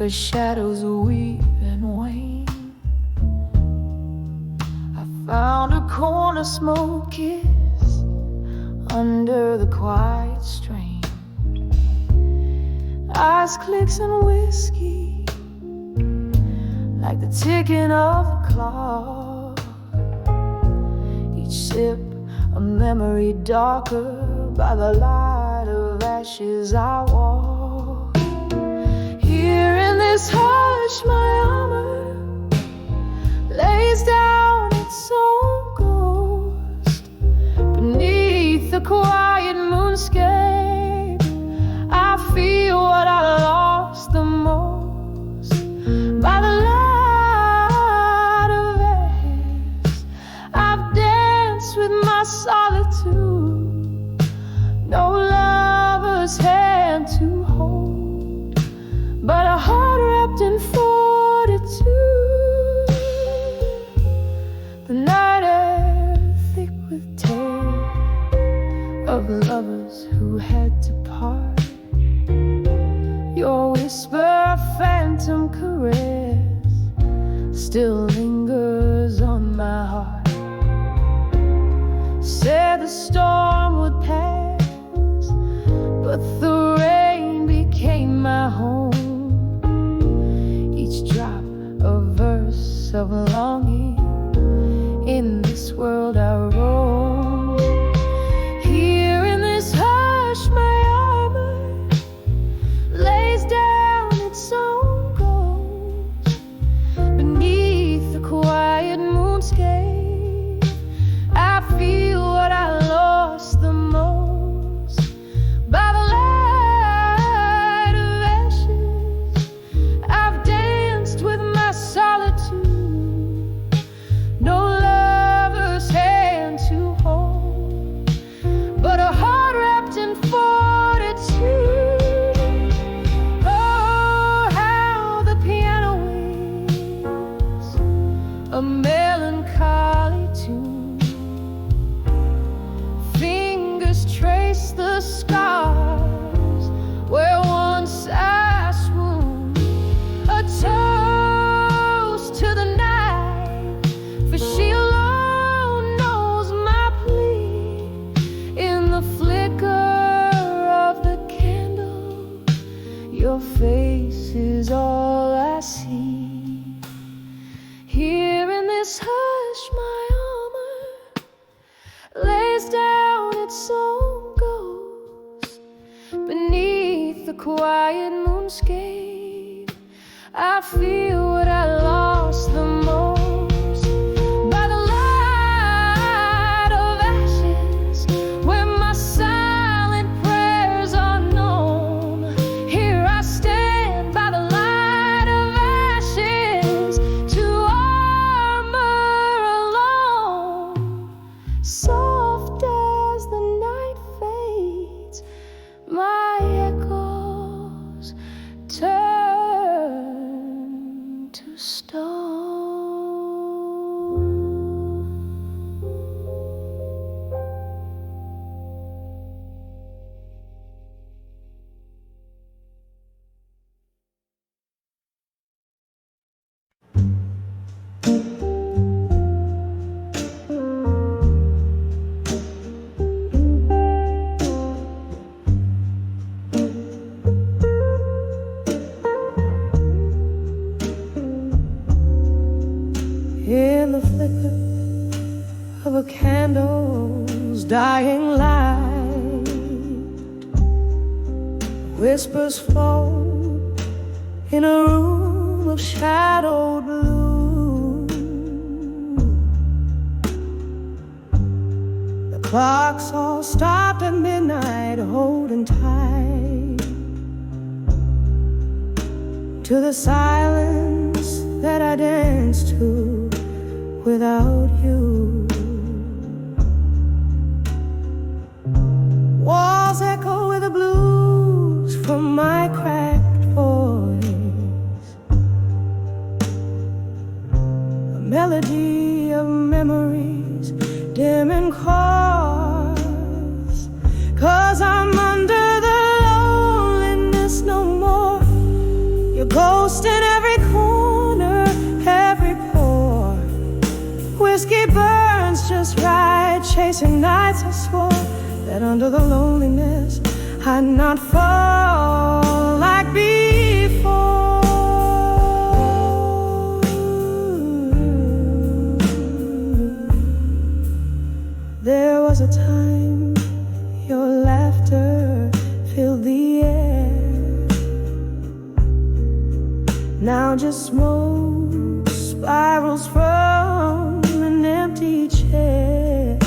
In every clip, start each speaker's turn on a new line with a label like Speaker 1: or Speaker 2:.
Speaker 1: where shadows weave and wane. I found a corner smoky under the quiet strain. Eyes, clicks, and whiskey, like the ticking of a clock. Each sip a memory darker by the light of ashes. I walk here in this hush. My armor lays down its own ghost beneath the quiet moonscape. I feel what I lost the most by the light of ashes. I've danced with my solitude, no lover's hand to hold, but a heart wrapped in fortitude. The night air thick with tales of lovers who had to part. Your whisper, a phantom caress, still lingers on my heart. Said the storm would pass, but the rain became my home. Each drop a verse of longing. In this world I roam. Here in this hush, my armor lays down its own ghost beneath the quiet moonscape. I feel what I lost the most by the light of ashes. I've danced with my solitude, no lover's hand to hold, but a heart wrapped in fortitude. Oh, how the piano waves a melancholy tune. Fingers trace the scars where once I swooned. A toast to the night, for she alone knows my plea. In the flicker of the candle, your face is all I see. Here in this hush, my armor lays down its own ghost beneath the quiet moonscape. I feel what I lost the most by the light of ashes, where my silent prayers are known. Here I stand by the light of ashes to armor alone. Soft as the night fades, my echoes turn to stone. In the flicker of a candle's dying light, whispers float in a room of shadowed blue. The clocks all stopped at midnight, holding tight to the silence that I danced to without you. Walls echo with the blues from my cracked voice, a melody of memories dim and coarse. 'Cause I'm under the loneliness no more. Your ghost chasing nights, I swore that under the loneliness I'd not fall like before. There was a time your laughter filled the air. Now just smoke spirals from an empty chair.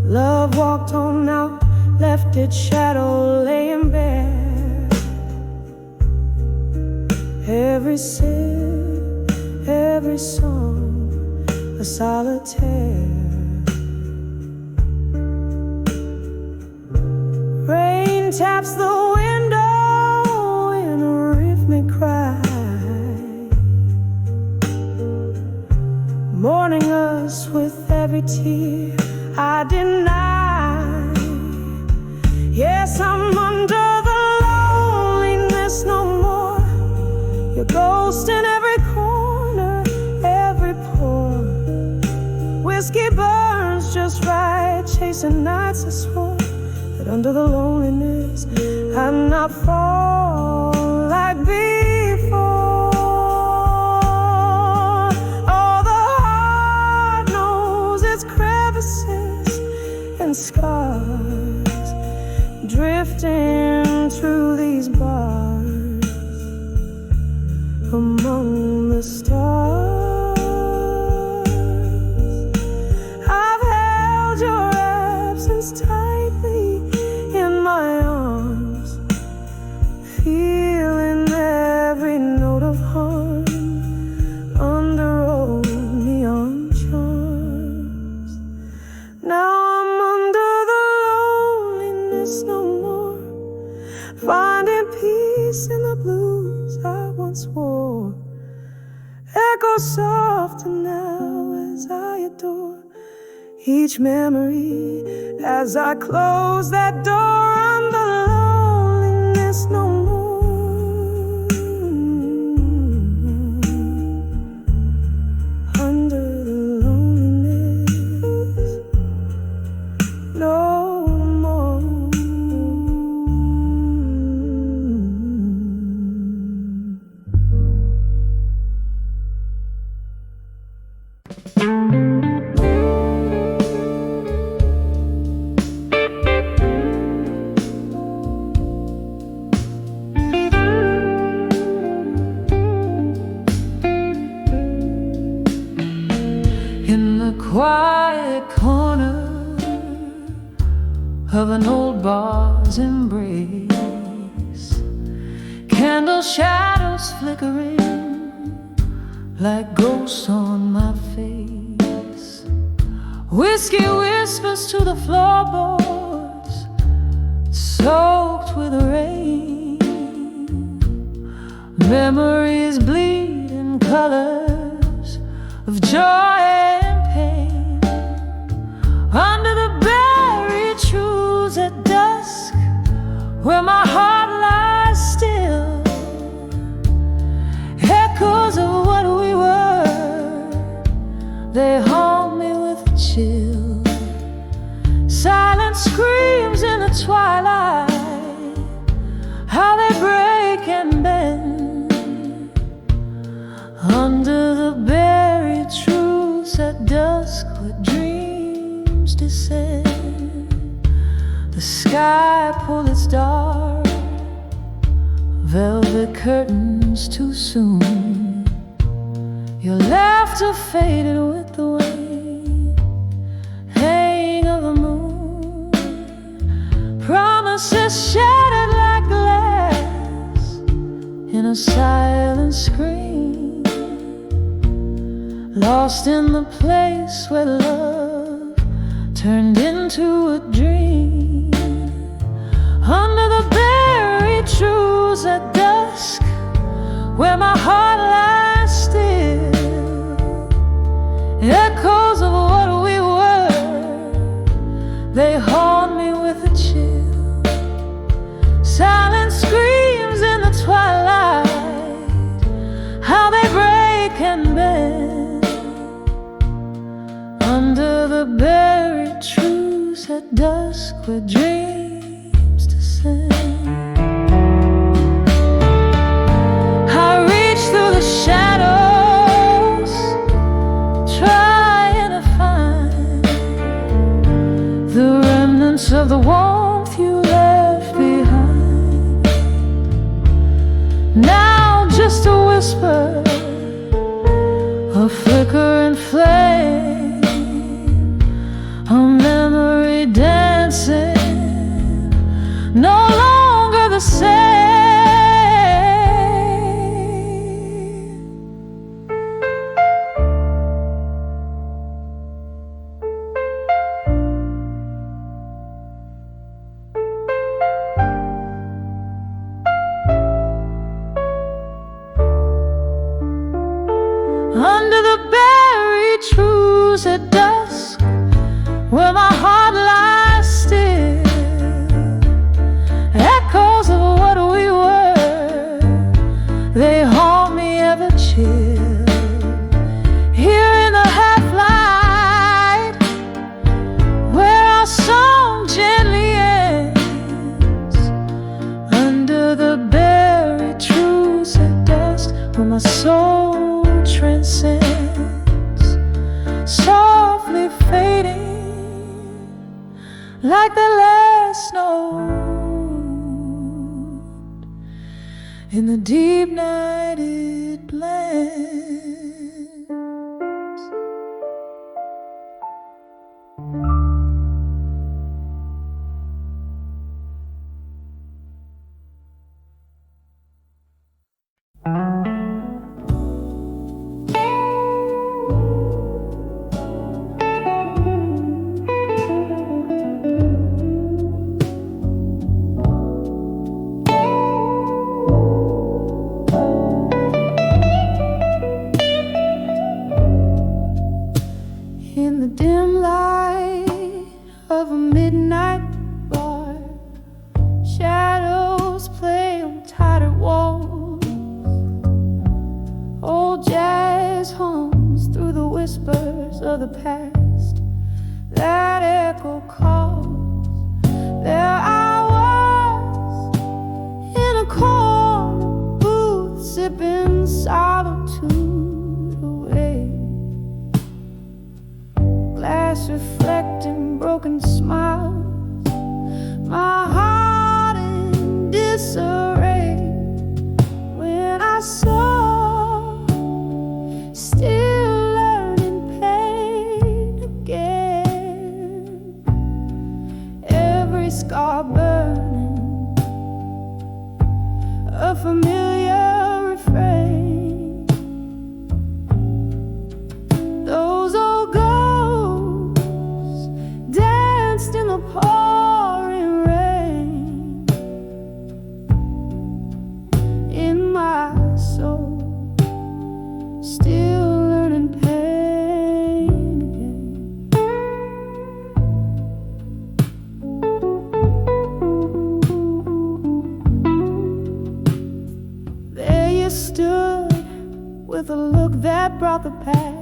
Speaker 1: Love walked on out, left its shadow laying bare. Every sip, every song, a solitaire. Rain taps the window in a rhythmic cry, mourning us with every tear I deny. Yes, I'm under the loneliness no more. Your ghost in every corner, every pore. Whiskey burns just right, chasing nights I swore that under the loneliness I'd not fall like before. Oh, the heart knows its crevices and scars, drifting through these bars among the stars. I've held your absence tightly in my arms, feeling every note of harm under old neon charms. Now I'm under the loneliness no more, finding peace in the blues I once wore. Echo softer now as I adore each memory as I close that door. Under loneliness no more, under the loneliness no more. In the quiet corner of an old bar's embrace, candle shadows flickering like ghosts on my face. Whiskey whispers to the floorboards, soaked with rain. Memories bleed in colors of joy and pain. Under the buried truths at dusk, where my heart lies still, echoes of what we were, they haunt me with a chill. Silent screams in the twilight, how they break and bend. Under the buried truths at dusk, where dreams descend. The sky pulled its dark velvet curtains too soon. Your laughter faded with the way, hang of the moon. Promises shattered like glass in a silent scream, lost in the place where love turned into a dream. Under the buried truths at dusk, where my heart lies still, echoes of what we were, they haunt me with a chill. Silent screams in the twilight, how they break and bend. the buried truths at dusk where dreams descend. I reach through the shadows, trying to find the remnants of the warmth you left behind. Now just a whisper, a flickering flame, a memory dancing, no longer the same. Under the buried truths at dusk, where my heart lies still, echoes of what we were, they haunt me ever chill. Here in the half-light, where our song gently ends, under the buried truths at dusk, where my soul transcends, softly fading like the last note in the deep night it blends. In the dim light of a midnight bar, shadows play on tattered walls. Old jazz hums through the whispers of the past that echo calls. There I was in a corner booth, sipping solitude away, glass reflecting broken smiles, my heart in disarray. When I saw, still learning pain again, every scar burning, a familiar refrain. Those old ghosts danced in the pouring rain, in my soul, still learning pain again. There you stood with a look that brought the past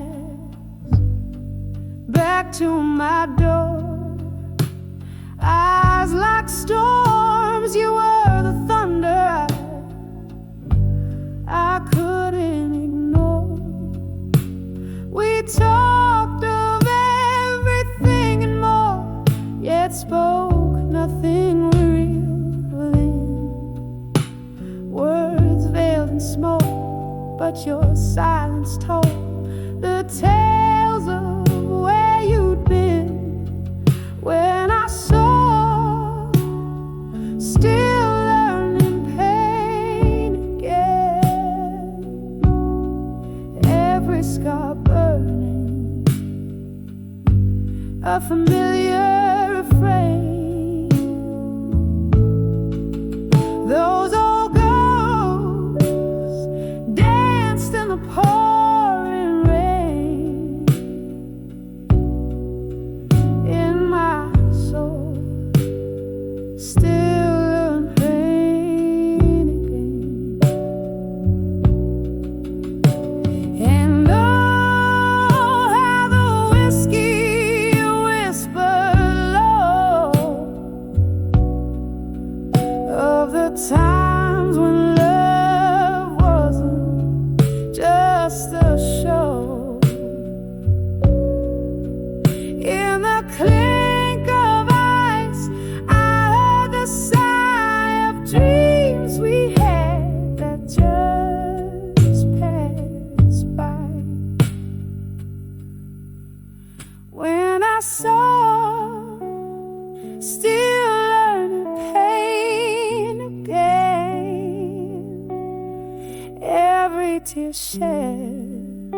Speaker 1: back to my door. Eyes like storms, you were the thunder I couldn't ignore. We talked of everything and more, yet spoke nothing real within. Words veiled in smoke, but your silence told the tales of where you'd been. When I saw, still learning pain again, every scar burning, a familiar refrain. Those old ghosts danced in the pouring rain, in my soul, still learn pain again. And oh, how the whiskey when I saw still learning pain again. Every tear shed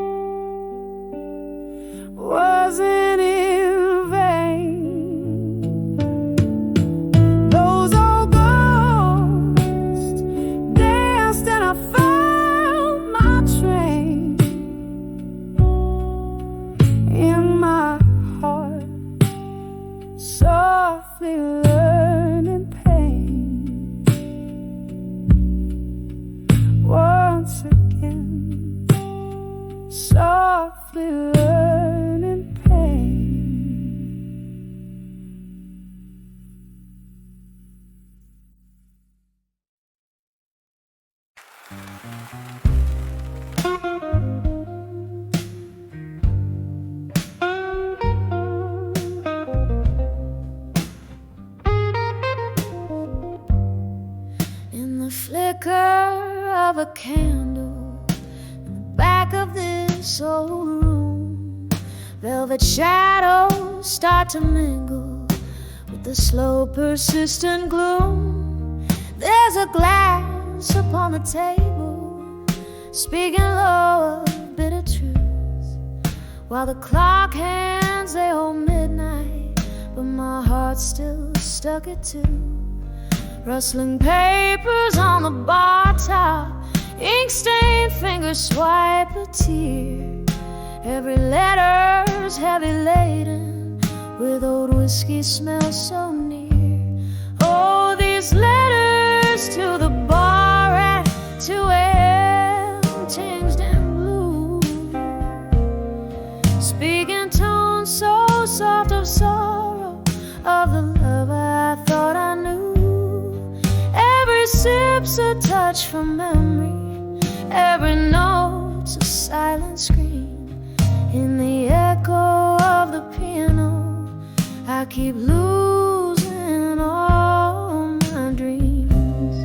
Speaker 1: wasn't in vain. Those old ghosts danced and I found my train in my heart, softly learning pain. Once again, softly learning pain. In the flicker of a candle in the back of this old room, velvet shadows start to mingle with the slow, persistent gloom. There's a glass upon the table, speaking low of bitter truth, while the clock hands they hold midnight, but my heart's still stuck at 2. Rustling papers on the bar top, ink-stained fingers swipe a tear. Every letter's heavy laden with old whiskey smells so near. Oh, these letters to the bar at 2 a.m. tinged in blue, speaking tones so soft of sorrow, of the love I thought I knew. Every sip's a touch from memory, every note's a silent scream. In the echo of the piano, I keep losing all my dreams.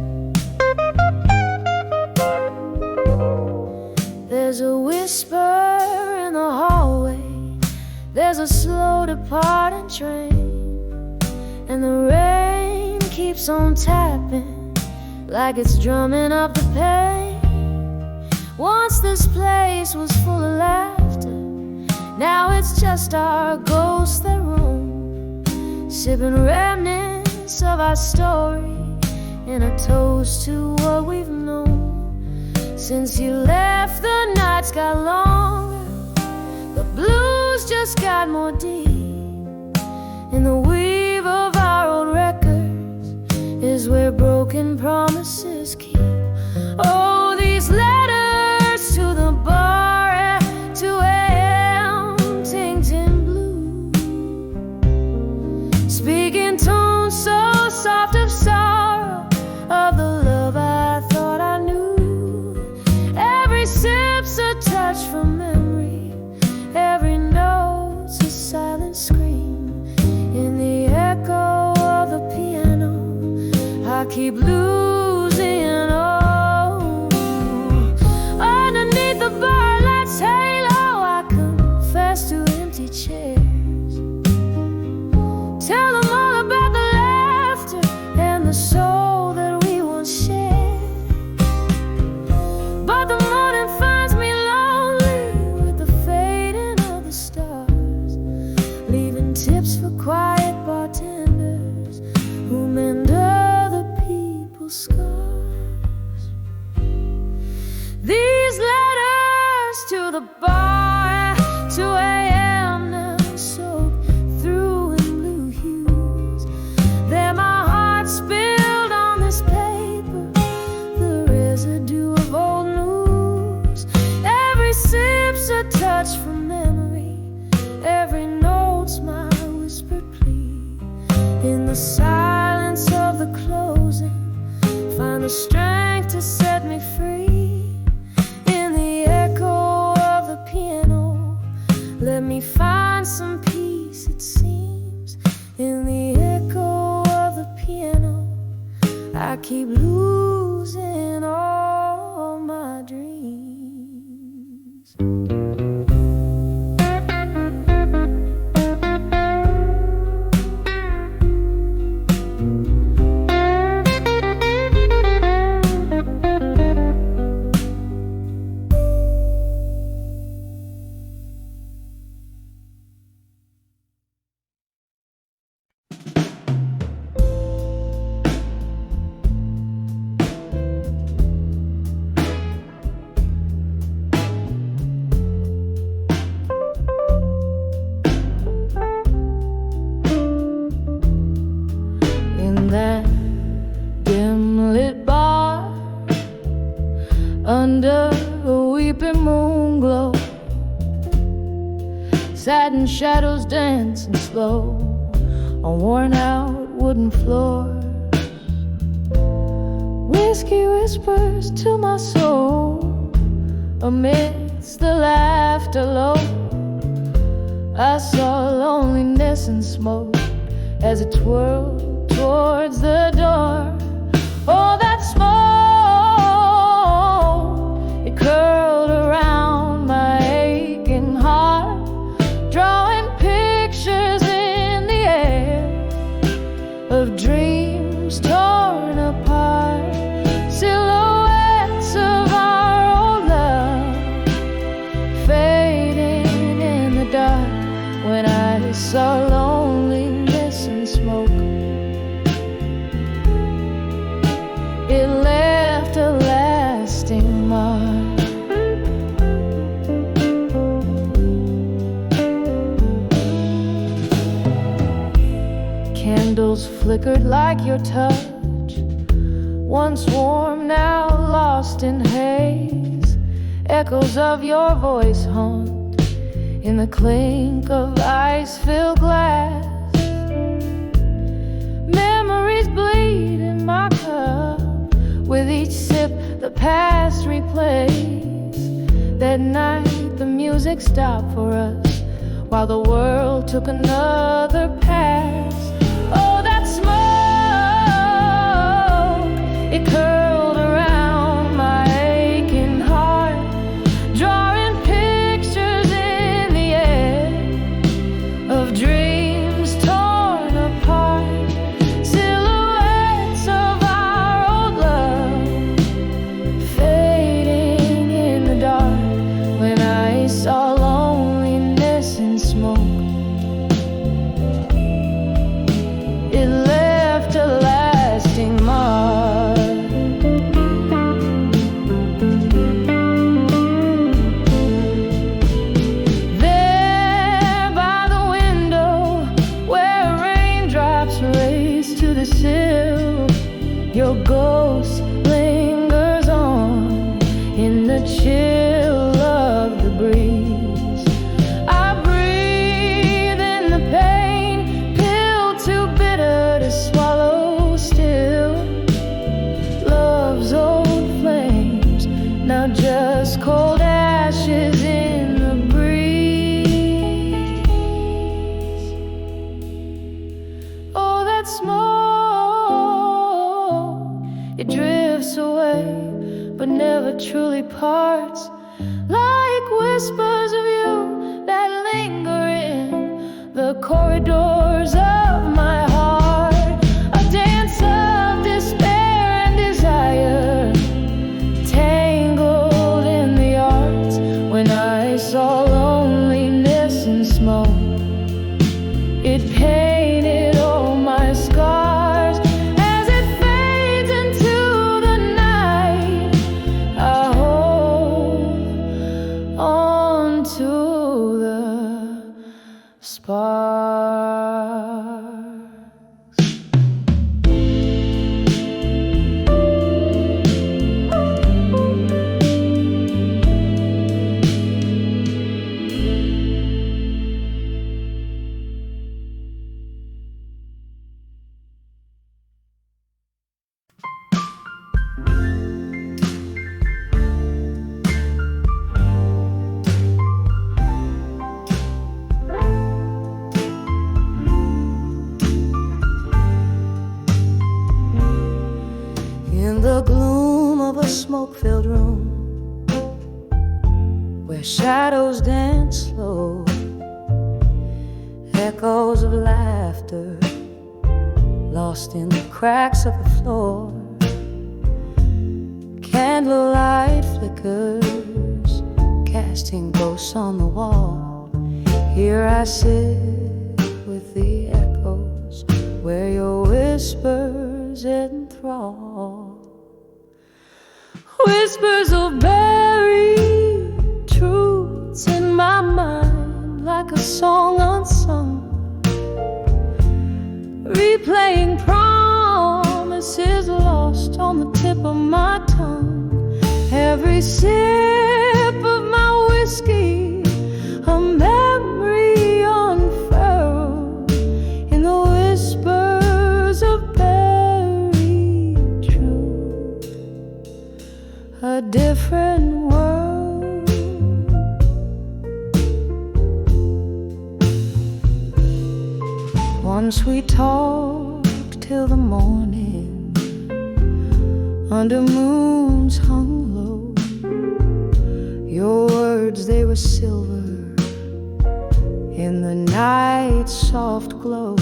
Speaker 1: There's a whisper in the hallway, there's a slow departing train, and the rain keeps on tapping like it's drumming up the pain. Once this place was full of laughter, now it's just our ghosts that roam, sipping remnants of our story in a toast to what we've known. Since you left, the nights got longer, the blues just got more deep. In the weave of our old records is where broken promises keep. Oh, these letters to the bar at 2 a.m. tinged in blue, speaking tones so soft of sorrow, of the love I thought I knew. Every sip's a touch from memory, every note's a silent scream. In the echo of the piano, I keep losing all. Underneath the bar light's halo, I confess to empty chairs. Tell them all about the laughter and the soul that we once shared. But the morning finds me lonely with the fading of the stars, leaving tips for quiet bartenders who mend other people's scars. These letters to the bar at 2 a.m. now soak through in blue hues. They're my heart spilled on this paper, the residue of old news. Every sip's a touch from memory, every note's my whispered plea. In the silence of the closing, find the strength to set me free. In the echo of the piano, let me find some peace, it seems. In the echo of the piano, I keep losing all my dreams. satin shadows dancing slow on worn-out wooden floors. Whiskey whispers to my soul amidst the laughter low. I saw loneliness and smoke as it twirled towards the door. Oh, that smoke, it curled around my aching heart, drawing pictures in the air of dreams torn apart, silhouettes of our old love fading in the dark. When I saw loneliness and smoke, it left a lasting mark. Candles flickered like your touch, once warm, now lost in haze. Echoes of your voice haunt in the clink of ice-filled glass. Memories bleed in my cup, with each sip the past replays. That night the music stopped for us, while the world took another pass. Oh, that smoke, it curled around my aching heart, drawing pictures in the air of dreams torn apart, silhouettes of our old love fading in the dark. When I saw loneliness and smoke, it left a lasting mark. There by the window where raindrops race to the sill, your ghost lingers on in the chill of the breeze. I breathe in the pain, pill too bitter to swallow still. Love's old flames, now just cold ashes in the breeze. Oh, that smoke, it drifts away, but never truly parts, like whispers of you that linger in the corridors of my heart. A dance of despair and desire, tangled in the arts. When I saw loneliness and smoke, it painted all my scars. As it fades into the night, I hold on to the sparks. In the gloom of a smoke-filled room, where shadows dance slow, echoes of laughter lost in the cracks of the floor. Candlelight flickers, casting ghosts on the wall. Here I sit with the echoes, where your whispers enthrall. Whispers of buried truths in my mind, like a song unsung, replaying promises lost on the tip of my tongue. Every sip of my whiskey, a memory Once we talked till the morning, under moons hung low. Your words, they were silver in the night's soft glow.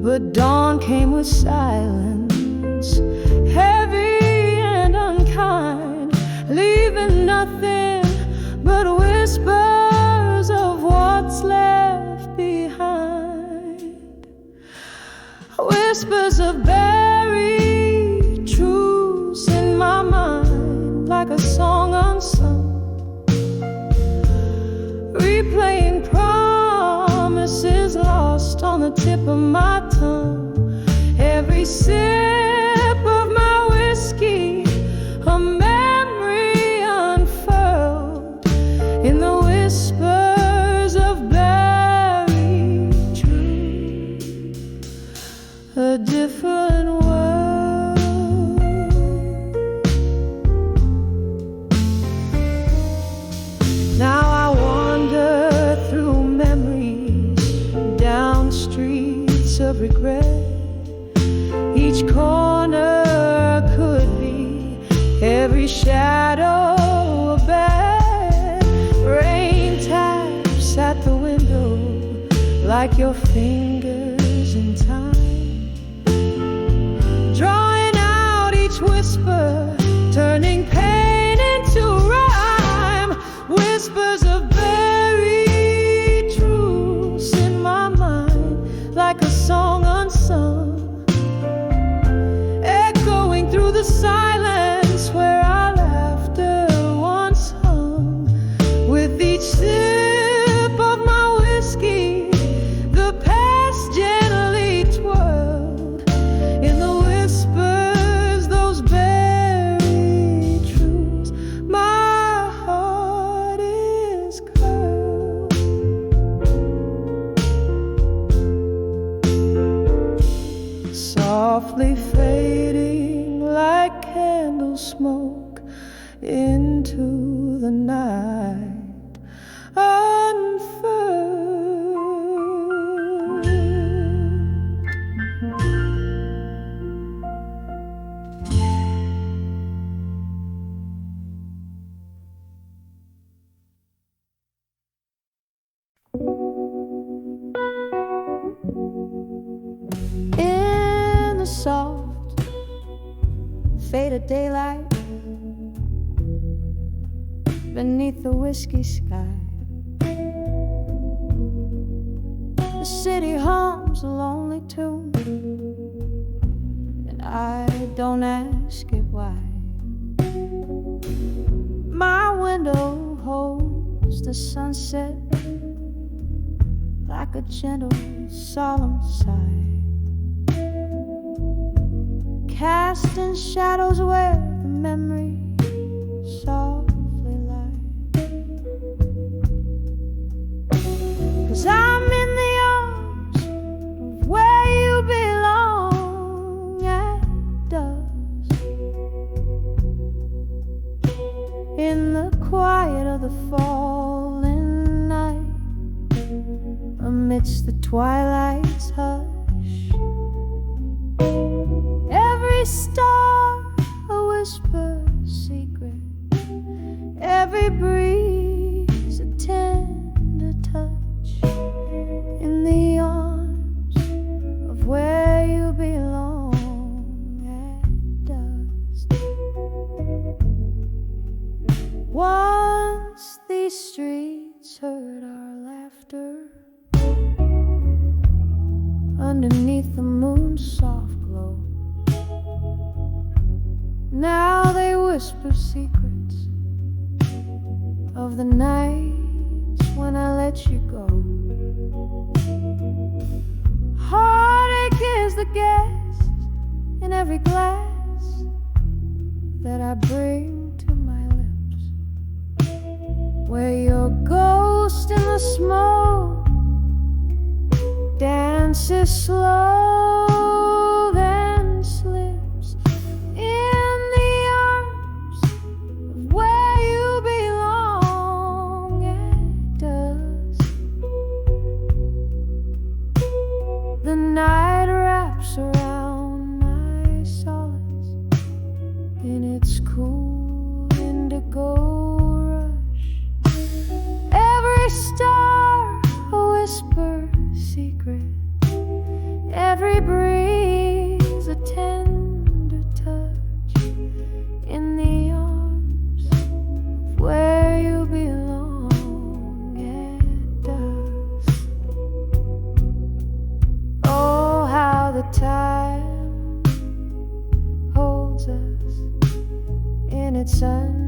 Speaker 1: But dawn came with silence, heavy and unkind, leaving nothing but whispers of what's left behind. Whispers of buried truths in my mind, like a song unsung, replaying promises lost on the tip of my tongue. Every sip of my whiskey, a memory unfurled in the whispers of buried truth. A different world. Now I wander through memories, down streets of regret. Each corner could be, every shadow a bed. Rain taps at the window like your fingers in time, drawing out each whisper, turning pain into rhyme. Whispers of buried truths in my mind, like a song unsung, echoing through the silence where our laughter once hung. With each sip of my whiskey, the past gently twirled in the whispers, those buried truths. My heart is curled, softly fading like candle smoke into the night. Unfurled. In the soft faded daylight, beneath the whiskey sky, the city hums a lonely tune, and I don't ask it why. My window holds the sunset like a gentle, solemn sigh, casting shadows where the memory softly lie. 'Cause I'm in the arms of where you belong at dusk, in the quiet of the falling night, amidst the twilight's hush. Every star a whisper secret, every breeze a tender touch, in the arms of where you belong at dusk. Once these streets heard our laughter underneath the moon's soft glow. Now they whisper secrets of the nights when I let you go. Heartache is the guest in every glass that I bring to my lips, where your ghost in the smoke dances slow, then slips in the arms of where you belong at dusk. night wraps around my solace in its cool indigo rush. Every star a whisper secret, every breeze a tender touch in the arms of where you belong at dusk. Oh, how the time holds us in its unyielding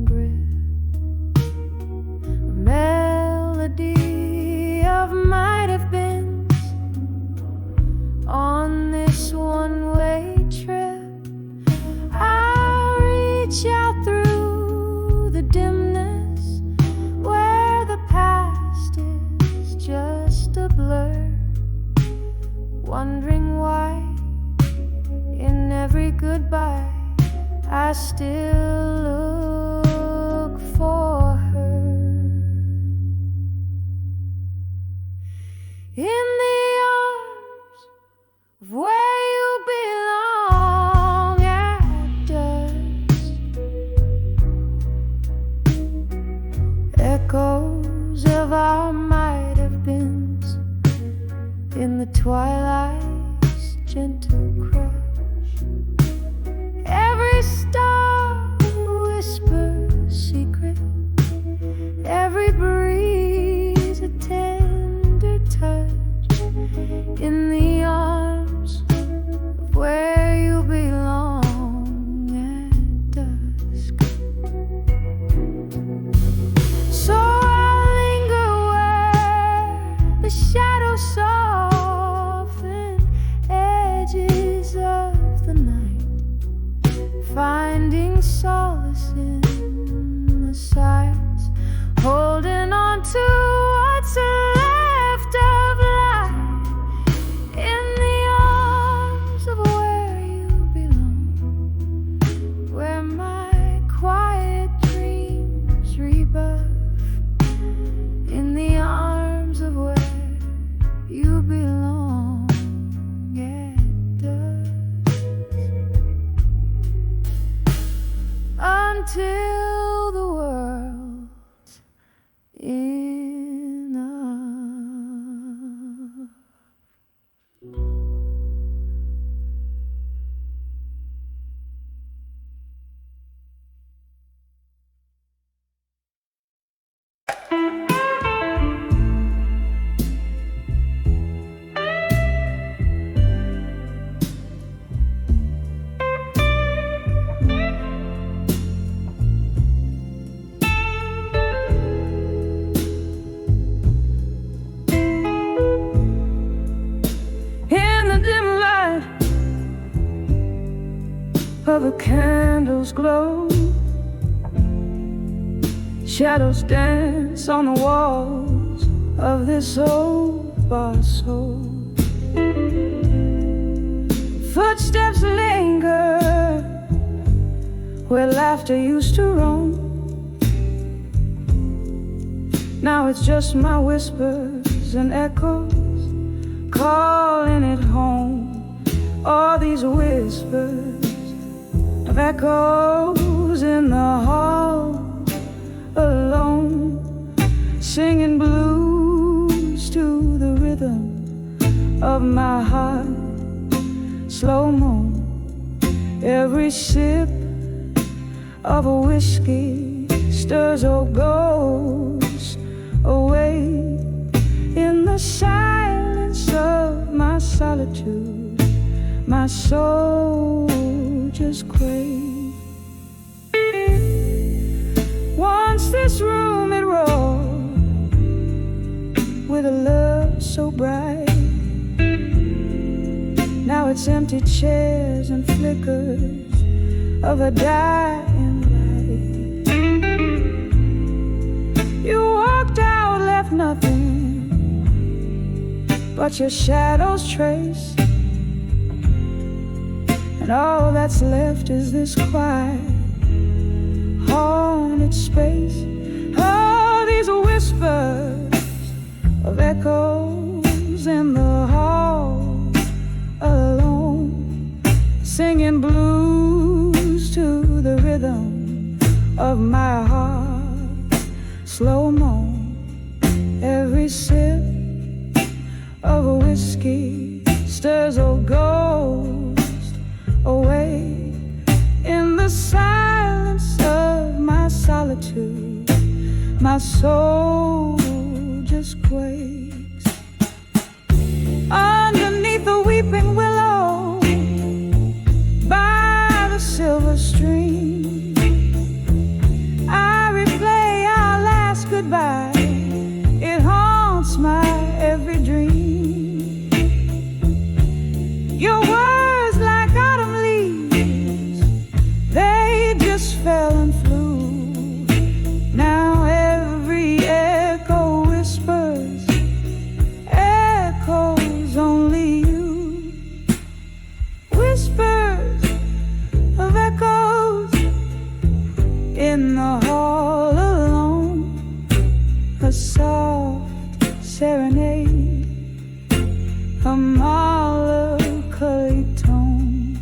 Speaker 1: grip, a melody of might have been on this one-way trip. I'll reach out through the dimness where the past is just a blur, wondering why in every goodbye I still look for her. In the arms of where you belong at dusk. Echoes of our might have beens in the twilight's gentle crush. Every star whispers secret, every breeze a tender touch in the arms of where you belong at dusk. So I linger where the shadows soften edges of the night, finding solace in the silence, holding on to what's left of life in the arms of where you belong, where my quiet dreams rebuff, in the arms of where you belong at dusk. Until the world's enough. In the dim light of a candle's glow, shadows dance on the walls of this old bar soul. Footsteps linger where laughter used to roam. Now it's just my whispers and echoes calling it home. All these whispers of echoes in the hall, alone, singing blues to the rhythm of my heart. Slow-mo, every sip of a whiskey stirs old ghosts away in the silence of my solitude. My soul just craves. Once this room it roared with a love so bright. Now it's empty chairs and flickers of a dying light. You walked out, left nothing but your shadow's trace, and all that's left is this quiet, haunted space. All these whispers of echoes in every sip of a whiskey stirs a ghost away in the silence of my solitude. My soul just quakes underneath the weeping willow by the silver stream. I replay our last goodbye. It haunts my every dream. Your words like autumn leaves, they just fell and flew. Now every echo whispers, echoes only you. Whispers of echoes in the hall alone, a soft serenade, a melancholy tone.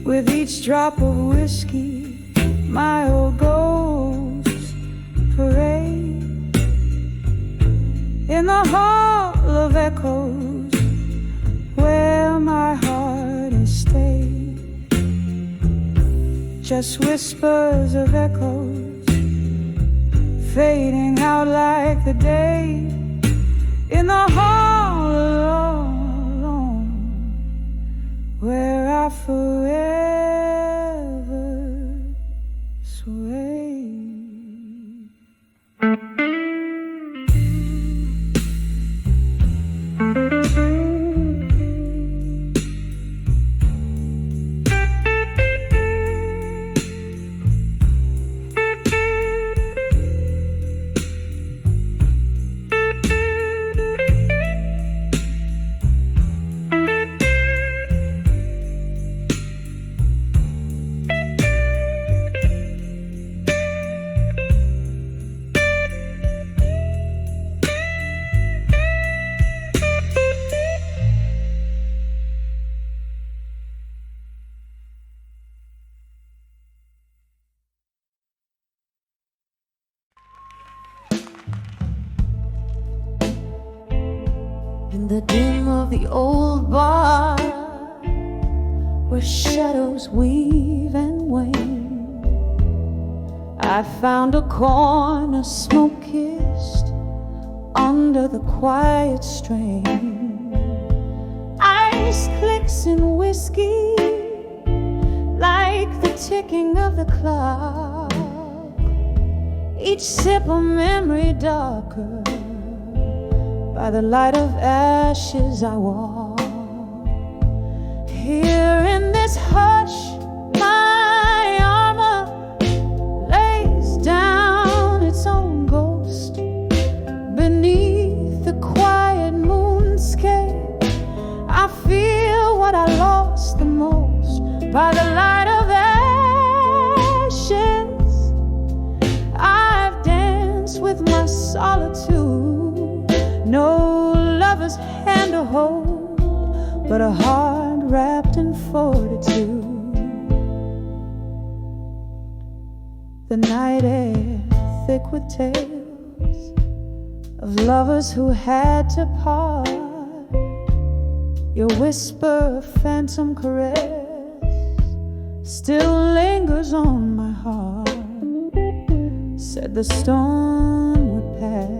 Speaker 1: With each drop of whiskey, my old ghosts parade in the hall of echoes where my heart is stayed. Just whispers of echoes fading out like the day in the hall alone where I forever sway. In the dim of the old bar, where shadows weave and wane, I found a corner smoke-kissed under the quiet strain. Ice clicks in whiskey like the ticking of the clock, each sip a memory darker. By the light of ashes I walk. Here in this hush, my armor lays down its own ghost. Beneath the quiet moonscape, I feel what I lost the most. By the light of ashes, I've danced with my solitude. No lover's hand to hold, but a heart wrapped in fortitude. The night air thick with tales of lovers who had to part. Your whisper of phantom caress still lingers on my heart. Said the storm would pass,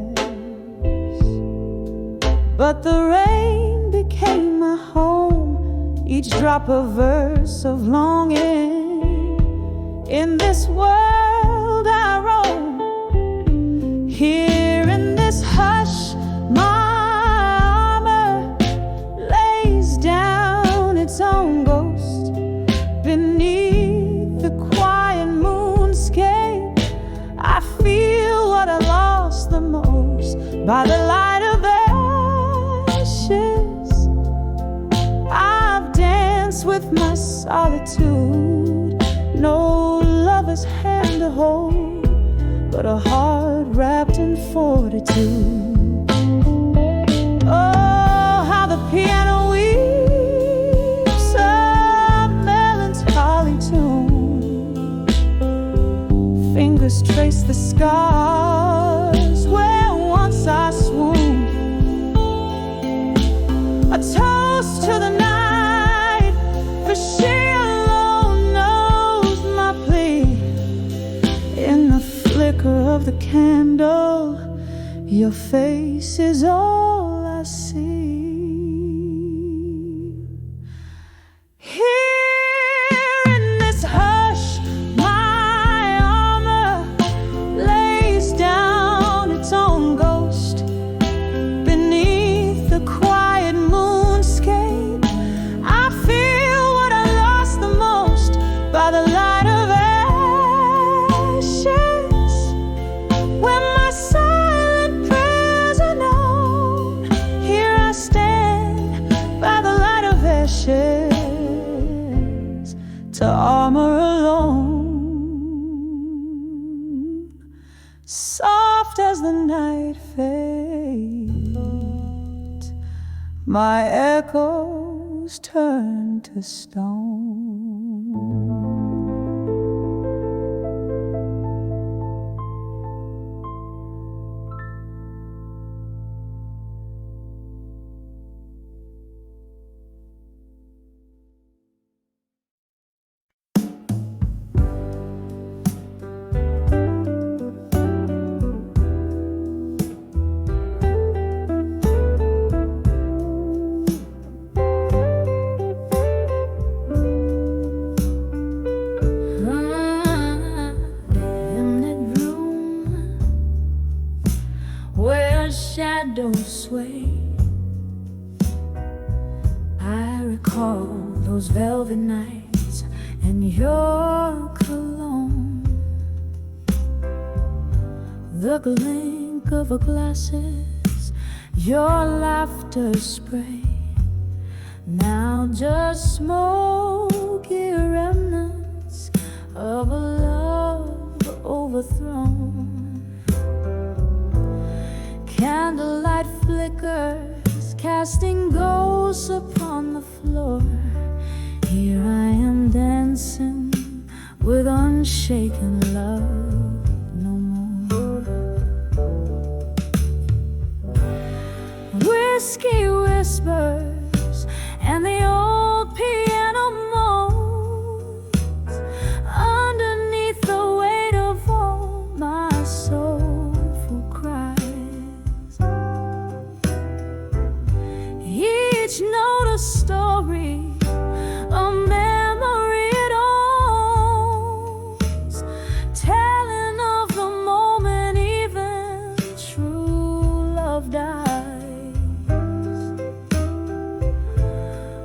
Speaker 1: but the rain became my home, each drop a verse of longing. In this world I roam, here in this hush, my armor lays down its own ghost. Beneath the quiet moonscape, I feel what I lost the most. By the light of I've danced with my solitude. No lover's hand to hold, but a heart wrapped in fortitude. Oh, how the piano weaves a melancholy tune. Fingers trace the scars where girl, your face is all I see. Here in this hush, my armor lays down its own ghost beneath the quiet moonscape. I feel what I lost the most by the light of ashes, when my silent prayers are known. Here I stand by the light of ashes, to armor alone. Soft as the night fades, my echoes turn to stone. Shadows sway, I recall those velvet nights and your cologne, the clink of our glasses, your laughter spray. Now just smoky remnants of a love overthrown. Candlelight flickers, casting ghosts upon the floor. Here I am dancing with unshaken love no more. Whiskey whispers and the old piano moans underneath the weight of all my soulful cries. Each note a story, a memory it owns, telling of the moment even true love dies.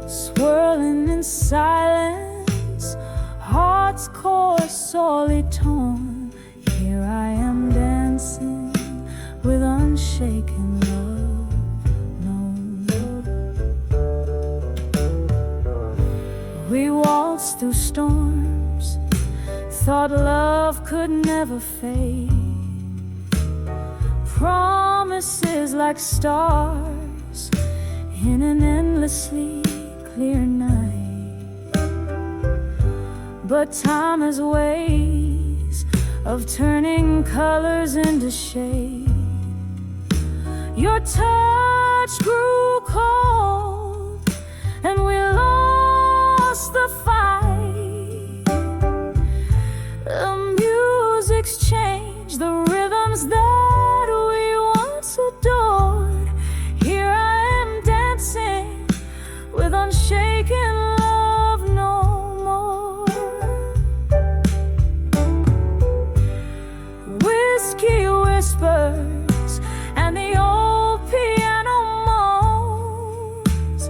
Speaker 1: Swirling in silence, heart's core sorely torn. Here I am dancing with unshaken love. We waltzed through storms, thought love could never fade. Promises like stars in an endlessly clear night. But time has ways of turning colors into shade. Your touch grew cold and we lost the fight. The music's changed, the rhythms that we once adored. Here I am dancing with unshaken love no more. Whiskey whispers and the old piano moans,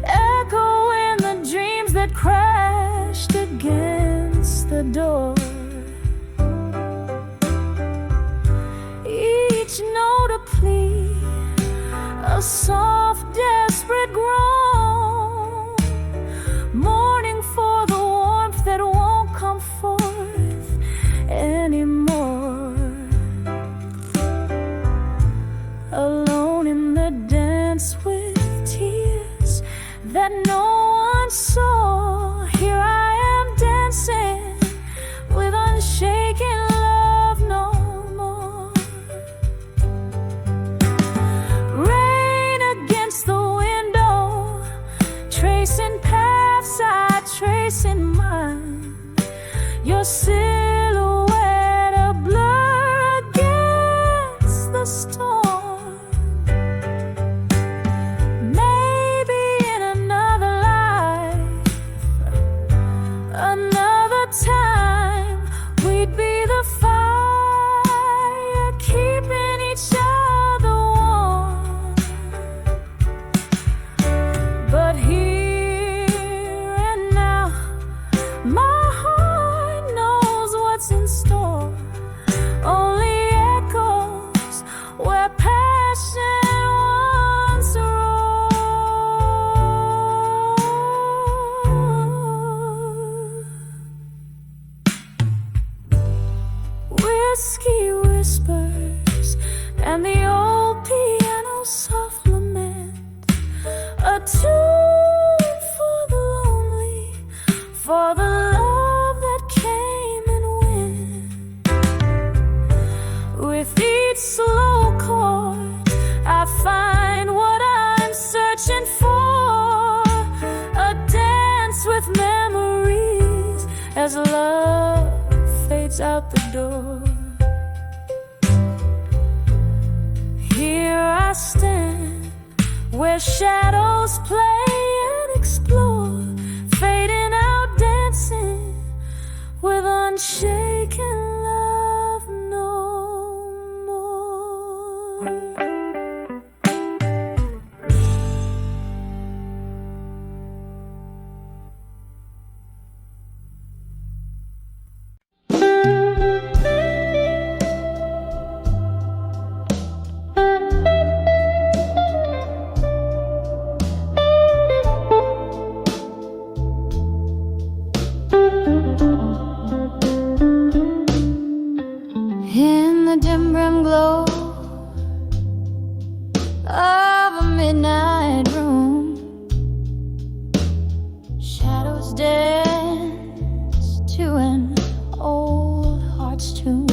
Speaker 1: echoing the dreams that crashed against the door. Each note a plea, a soft, desperate groan, mourning for the warmth that won't come forth anymore. Alone in the dance with tears that no one saw. Here I am dancing with unshaken love no more. Rain against the window, tracing paths I trace in mine. Your silhouette a blur against as love fades out the door. Here I stand, where shadows play and explore, fading out, dancing with unshaken love no more. In the dim brim glow of a midnight room, shadows dance to an old heart's tune.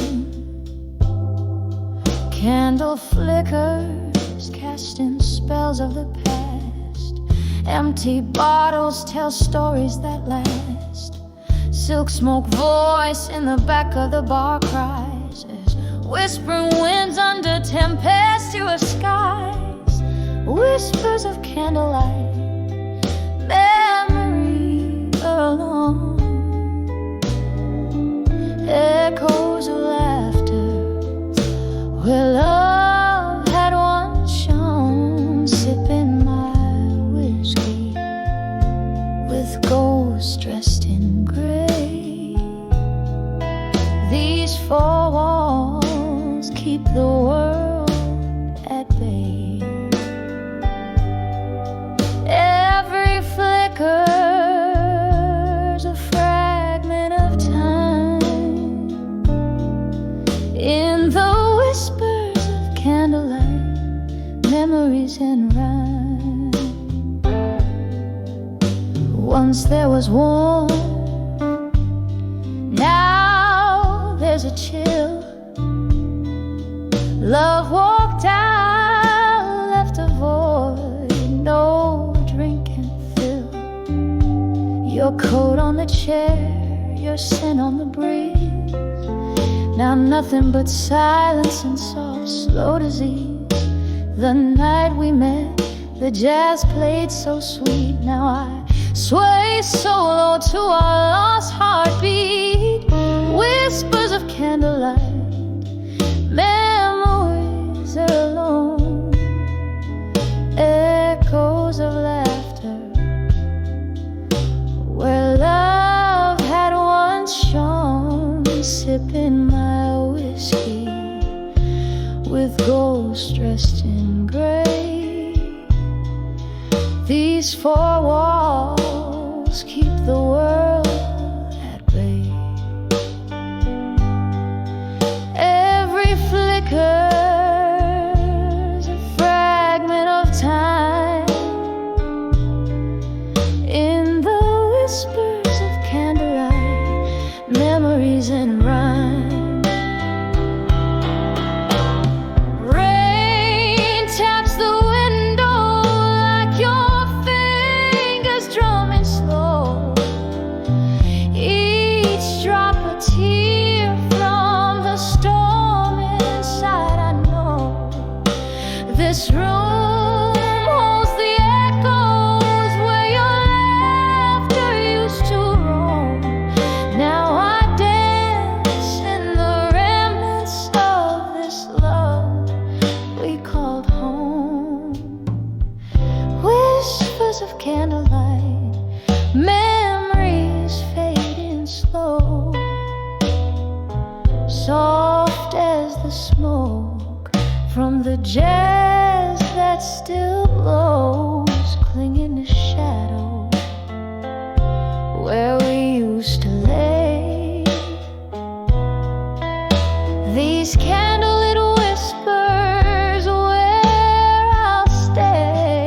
Speaker 1: Candle flickers casting spells of the past. Empty bottles tell stories that last. Silk smoke voice in the back of the bar cries as whispering winds under tempestuous skies. Whispers of candlelight, memory alone. Echoes of laughter where love had once shone. Sipping my whiskey with ghosts dressed in gray. These four walls keep the world at bay. Every flicker's a fragment of time. In the whispers of candlelight, memories and rhyme. Once there was warmth, now there's a chill. Love walked out, left a void no drink can fill. Your coat on the chair, your scent on the breeze. Now nothing but silence and soft, slow disease. The night we met, the jazz played so sweet. Now I sway solo to our lost heartbeat. Whispers of candlelight, memories alone. Echoes of laughter where love had once shone. Sipping my whiskey with ghosts dressed in gray. These four walls keep the world at bay. Every flicker's a fragment of time. In the whispers of candlelight, memories and rhyme. Rain taps the window like your fingers drumming slow. Each drop a tear from the storm inside. I know this room holds the echoes where your laughter used to roam. Now I dance in the remnants of this love we called home. Whispers of candlelight, memories fading slow. Soft as the smoke from the jazz that still blows, clinging to shadow where we used to lay. These candlelit whispers where I'll stay.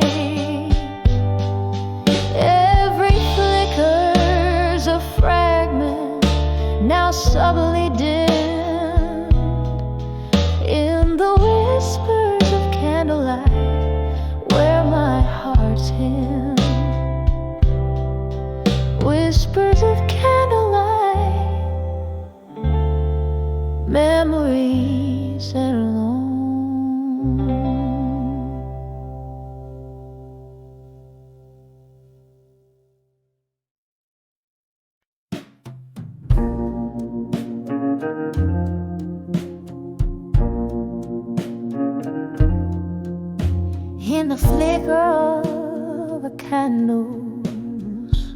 Speaker 1: Every flicker's a fragment, now subtly dimmed. In the whispers of candlelight where my heart's hymn. in the flicker of a candle's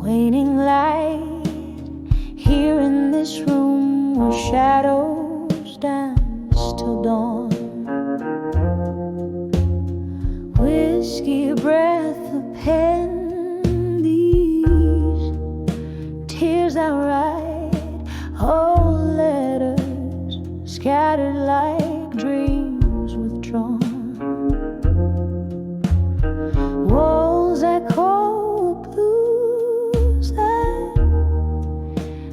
Speaker 1: waning light. Here in this room where shadows dance till dawn, whiskey breath of pen, these tears I write, old letters scattered like dreams withdrawn. Walls echo blues that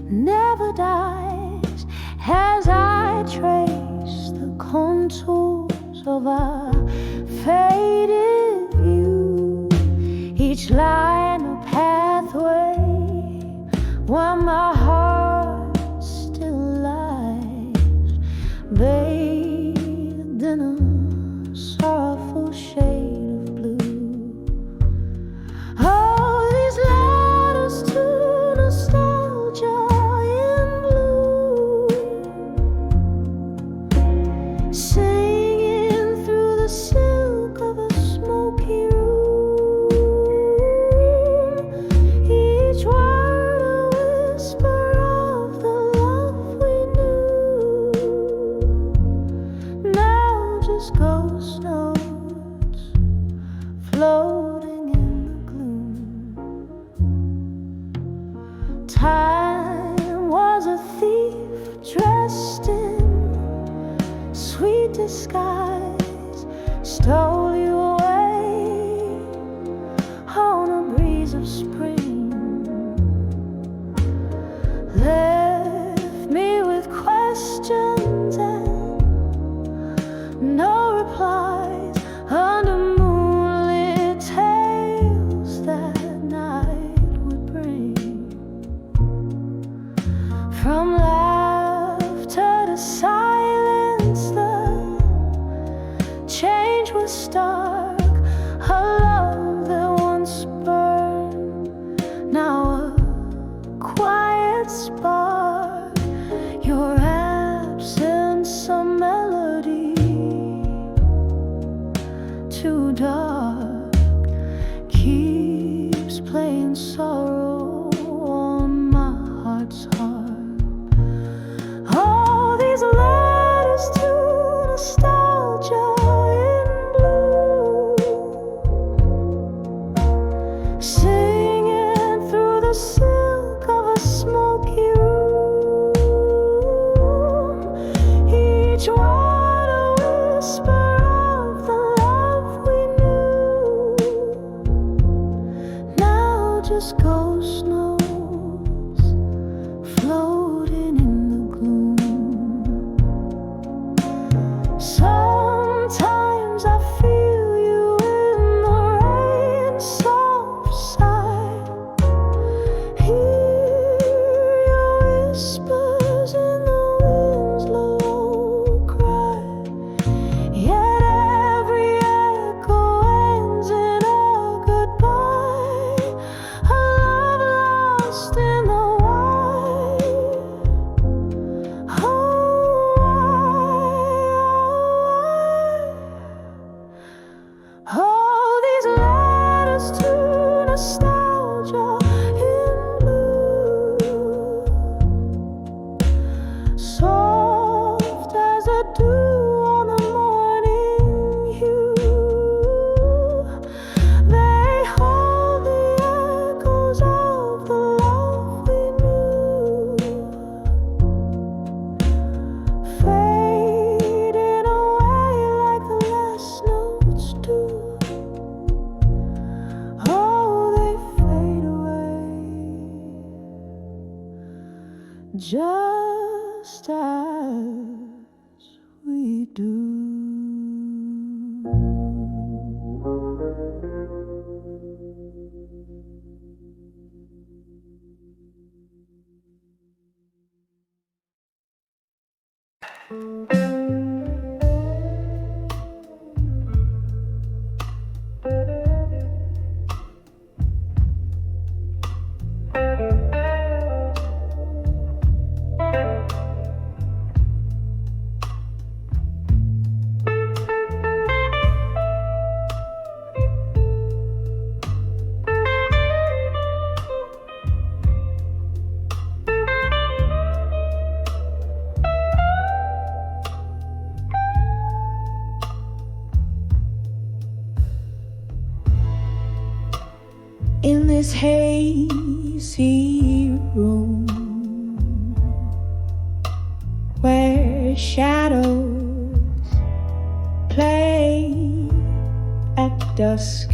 Speaker 1: never dies as I trace the contours of our faded view. Each line a pathway while my heart still lies bathed in a sorrowful shade of blue. Oh, these letters to nostalgia in blue, singing through the silk of a smoky room. Each word a whisper of the love we knew. Now just ghost notes floating in the gloom. Time was a thief dressed in sweet disguise, stole you away on a breeze of spring, left me with questions and no replies under moonlit tales that night would bring. From laughter to silence, the change was stark. A love that once burned, now a quiet spark. Your absence a melody too dark, keeps playing sorrow on my heart's harp. All these letters to nostalgia in blue, singing through the silk of a smoky room. Each one a whisper of the love we knew. Now just ghost notes floating in the gloom. Sometimes I feel you in the rain, soft sigh. Hear your whispers in the wind's low cry. Yet every echo ends in a goodbye, a love lost in the wild. Oh, why? All these letters to nostalgia in blue, soft as the dew on the morning hue. They hold the echoes of the love we knew, fading away like the last notes do. Oh, they fade away just as we do. in this hazy room where shadows play at dusk.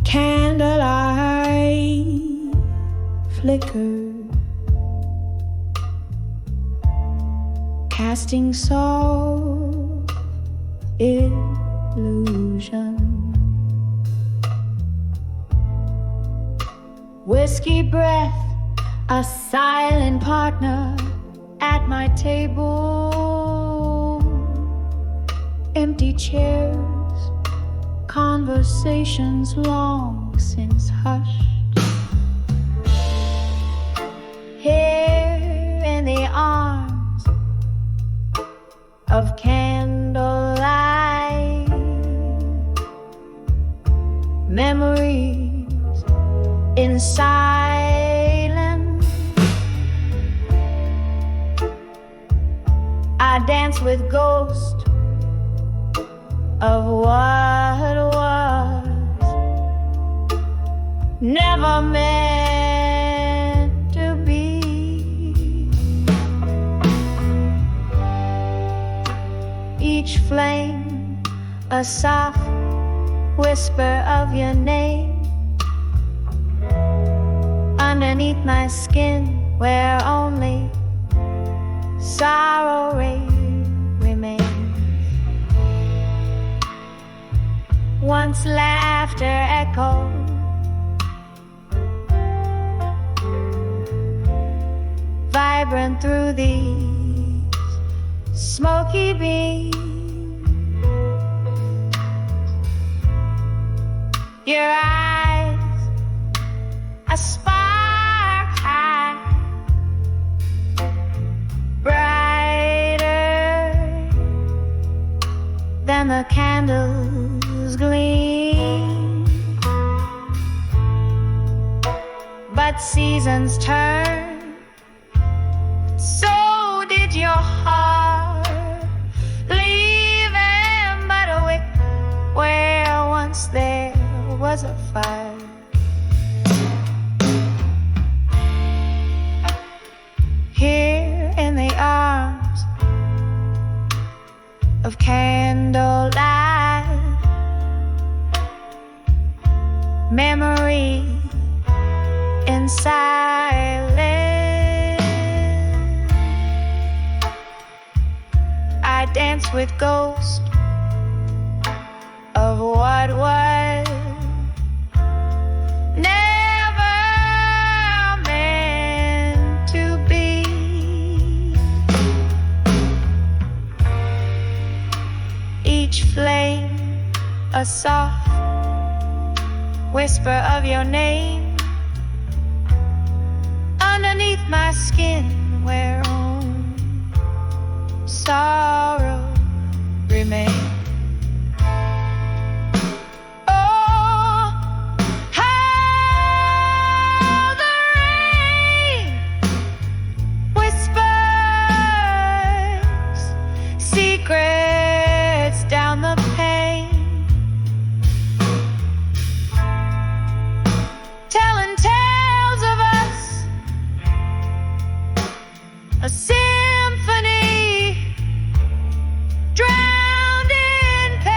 Speaker 1: Candlelight flicker, casting soft illusion. Whiskey breath, a silent partner at my table. Empty chairs, conversations long since hushed. Here in the arms of candlelight, memories in silence. I dance with ghosts of what was never meant to be. Each flame, a soft whisper of your name. Underneath my skin, where only sorrow remains. Once laughter echoed, vibrant through these smoky beams. Your eyes, a spark high, brighter than the candles gleam. But seasons turn, so did your heart, leaving but a wick where once there was a fire. Here in the arms of candlelight, memory in silence. I dance with ghosts of what was never meant to be. Each flame, a soft whisper of your name. Underneath my skin, where only sorrow remains. A symphony drowned in pain.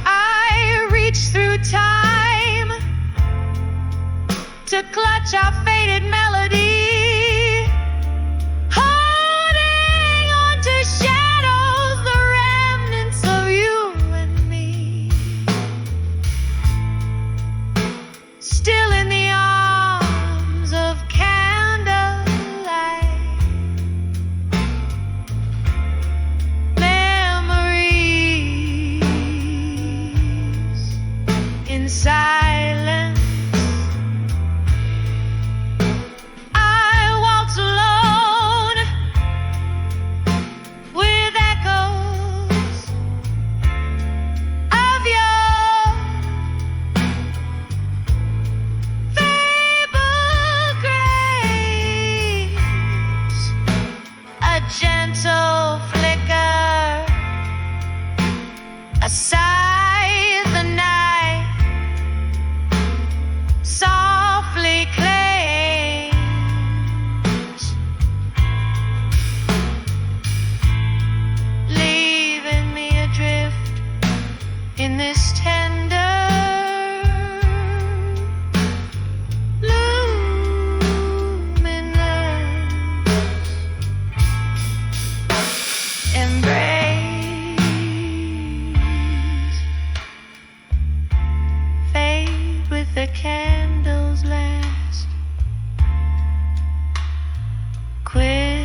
Speaker 1: I reach through time to clutch our faded melody, holding on to shadows, the remnants of you and me. Still in the arms of candlelight, memories in silence. the candles last, quivering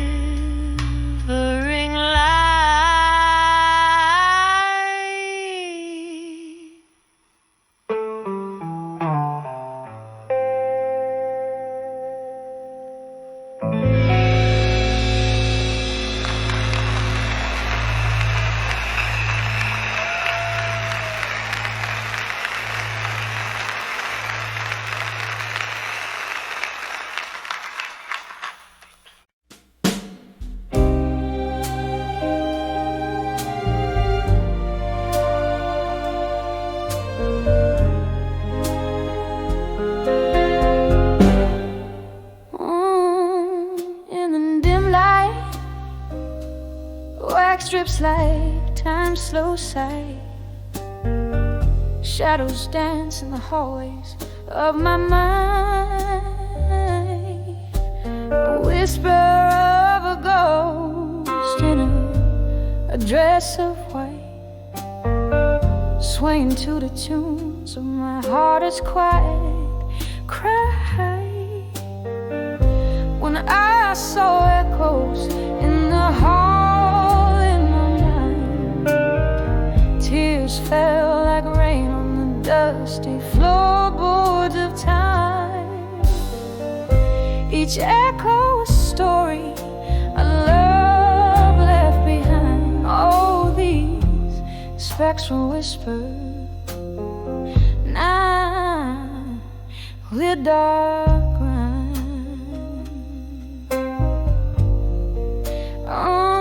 Speaker 1: light. Strips like time's slow sight. Shadows dance in the hallways of my mind. A whisper of a ghost in a dress of white, swaying to the tunes of my heart is quiet. Cry when I saw echoes in the hall. Tears fell like rain on the dusty floorboards of time. Each echo a story, a love left behind. Oh, these spectral whispers now we're dark grind. Oh,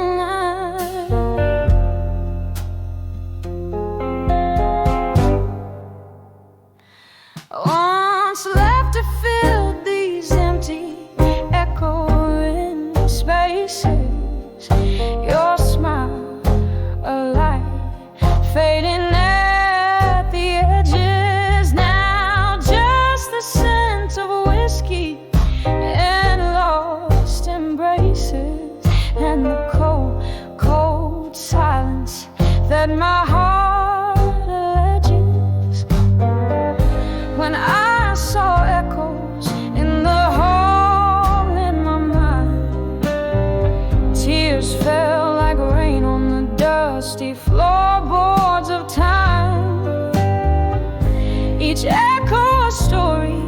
Speaker 1: once left to fill these empty, echoing spaces. Your smile, a light fading at the edges. Now just the scent of whiskey and lost embraces, and the cold, cold silence that my heart alleges. When I saw echoes in the hall in my mind, tears fell like rain on the dusty floorboards of time. Each echo a story,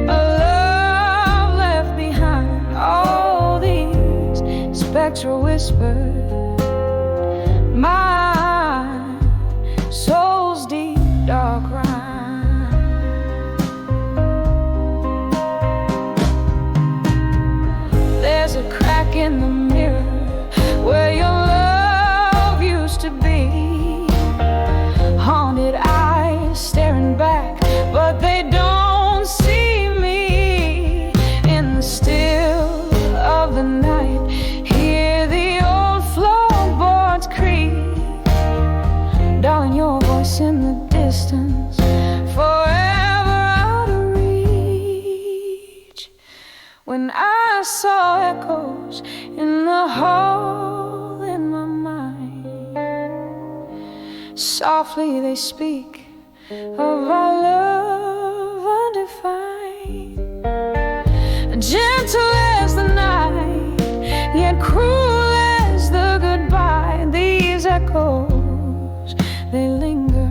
Speaker 1: a love left behind. All these spectral whispers, my soul's deep dark rhyme. There's a crack in the mirror where your love used to be. Haunted eyes staring back, but they don't see me. In the still of the night, hear the old floorboards creak. Darling, your voice in the distance, forever out of reach. When I saw echoes in the hall in my mind, softly they speak of our love undefined. Gentle as the night, yet cruel as the goodbye. These echoes, they linger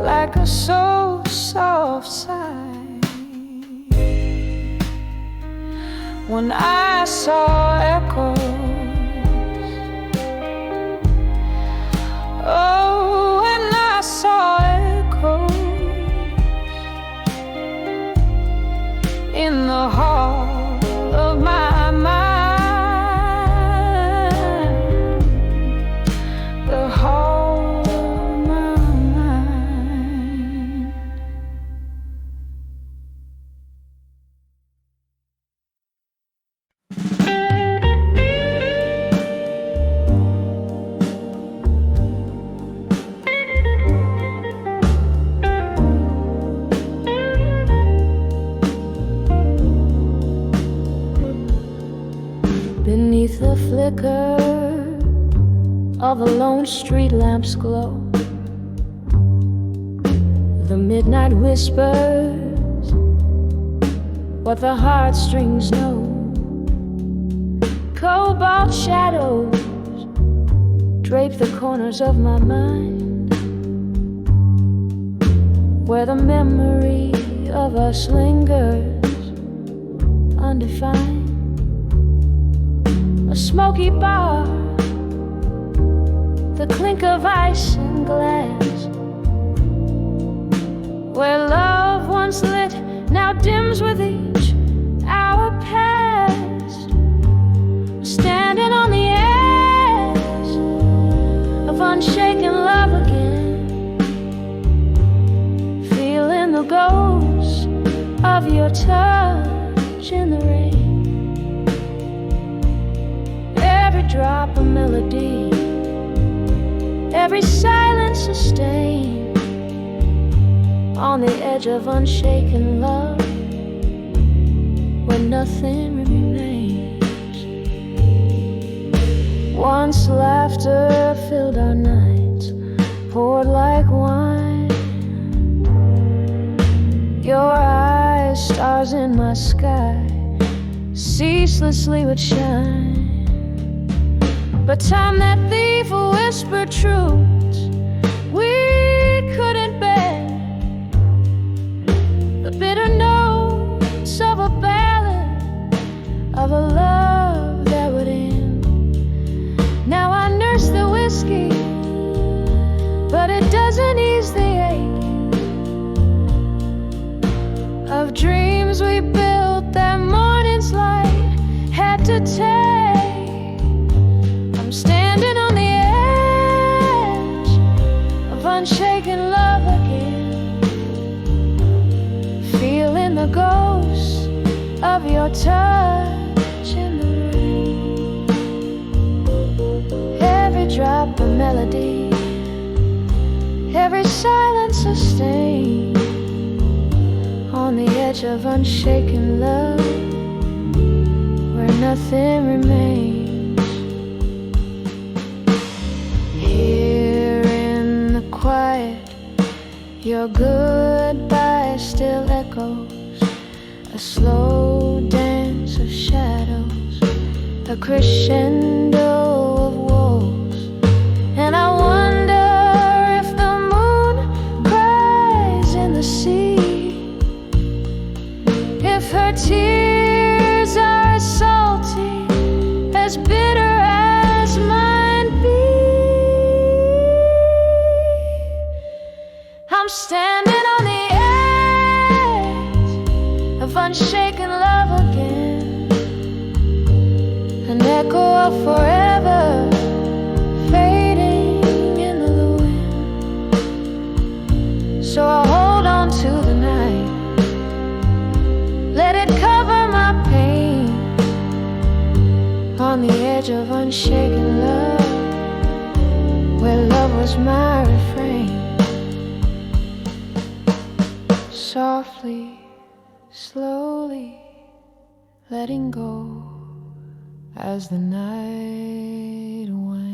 Speaker 1: like a so soft sigh. When I saw echoes, oh, when I saw echoes in the hall of my mind, the hall of my mind. Beneath the flicker of a lone street lamp's glow, the midnight whispers what the heartstrings know. Cobalt shadows drape the corners of my mind, where the memory of us lingers undefined. A smoky bar, the clink of ice and glass, where love once lit now dims with each hour past. Standing on the edge of unshaken love again, feeling the ghost of your touch in the rain. Every drop a melody, every silence sustained, on the edge of unshaken love, where nothing remains. Once laughter filled our nights, poured like wine. Your eyes, stars in my sky, ceaselessly would shine. But time, that thief, whispered truths we couldn't bear, the bitter notes of a ballad, of a love that would end. Now I nurse the whiskey, but it doesn't ease the ache of dreams we built that morning's light had to take. I'm standing on the edge of unshaken love again, feeling the ghost of your touch in the rain. Every drop a melody, every silence sustained, on the edge of unshaken love, where nothing remains. Here in the quiet, your goodbye still echoes, a slow dance of shadows, a crescendo of woes. And I wonder if the moon cries in the sea, if her tears are as salty, as bitter as mine be. I'm standing on the edge of unshaken love again, an echo of forever fading into the wind. So I'll hold on to the night, let it cover my pain, on the edge of unshaken love, where love was my refrain. Softly, slowly letting go as the night wanes.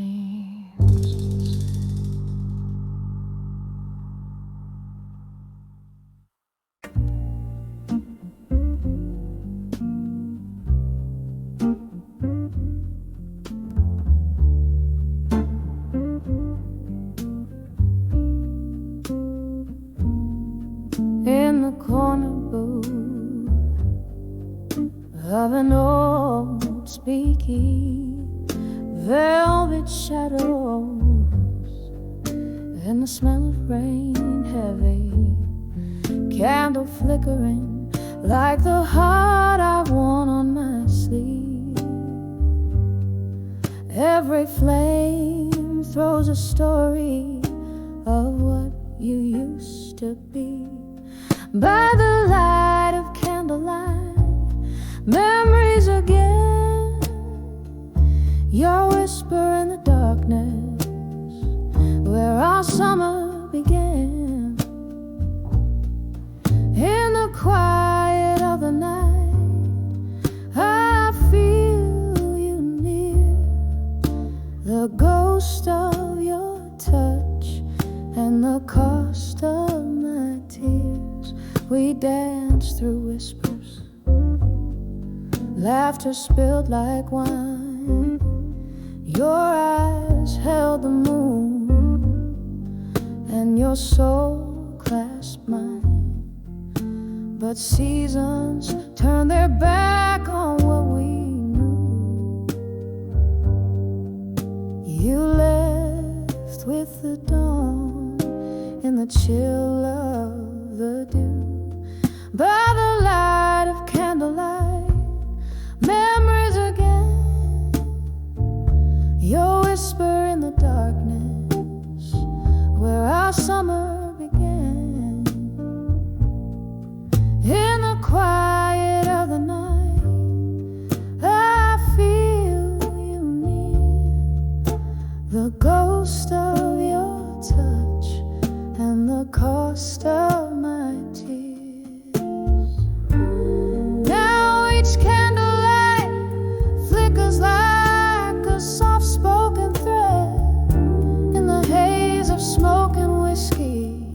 Speaker 1: In the corner booth of an old speakeasy, velvet shadows and the smell of rain heavy, candle flickering like the heart I've worn on my sleeve. Every flame throws a story of what you used to be. By the light of candlelight, memories again, your whisper in the darkness, where our summer began. In the quiet of the night, I feel you near, the ghost of your touch and the cost of my tears. dance through whispers, laughter spilled like wine. Your eyes held the moon, and your soul clasped mine. But seasons turned their back on what we knew. You left with the dawn in the chill of the dew. By the light of candlelight, memories again. Your whisper in the darkness, where our summer began. In the quiet of the night, I feel you near. The ghost of your touch and the cost of my tears. Now each candlelight flickers like a soft-spoken thread. In the haze of smoke and whiskey,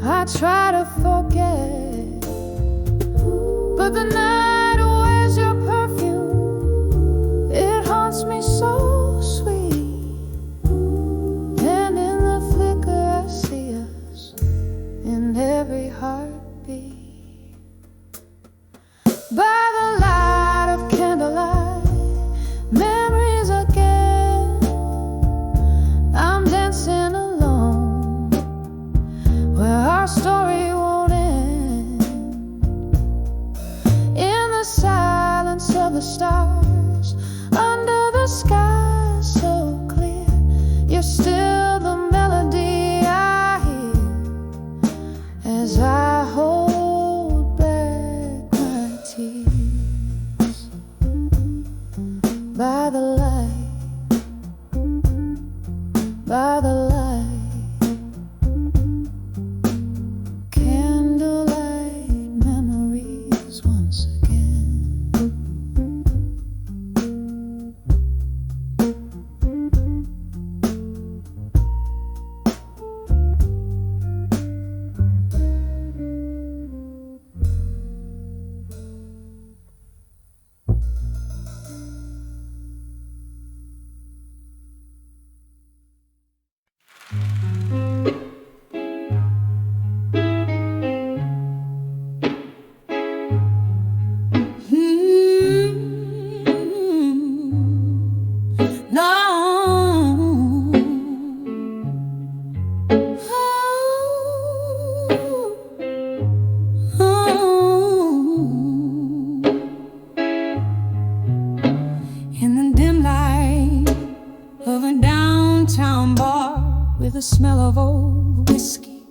Speaker 1: I try to forget, but the night wears your perfume. It haunts me so sweet, and in the flicker I see us in every heartbeat. By the light of candlelight, memories again. I'm dancing alone, where our story won't end. In the silence of the stars, under the sky so clear, you're still the melody I hear as I hold back my tears. By the light, by the light, candlelight memories once again. In the dim light of a downtown bar, with the smell of old whiskey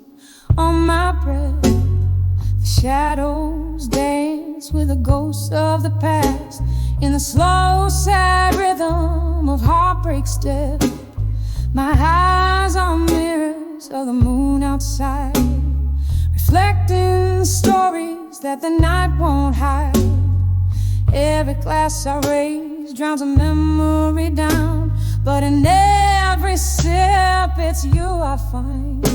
Speaker 1: on my breath, the shadows dance with the ghosts of the past. In the slow, sad rhythm of heartbreak's death, my eyes are mirrors of the moon outside, reflecting stories that the night won't hide. Every glass I raise drowns a memory down, but in every sip it's you I find.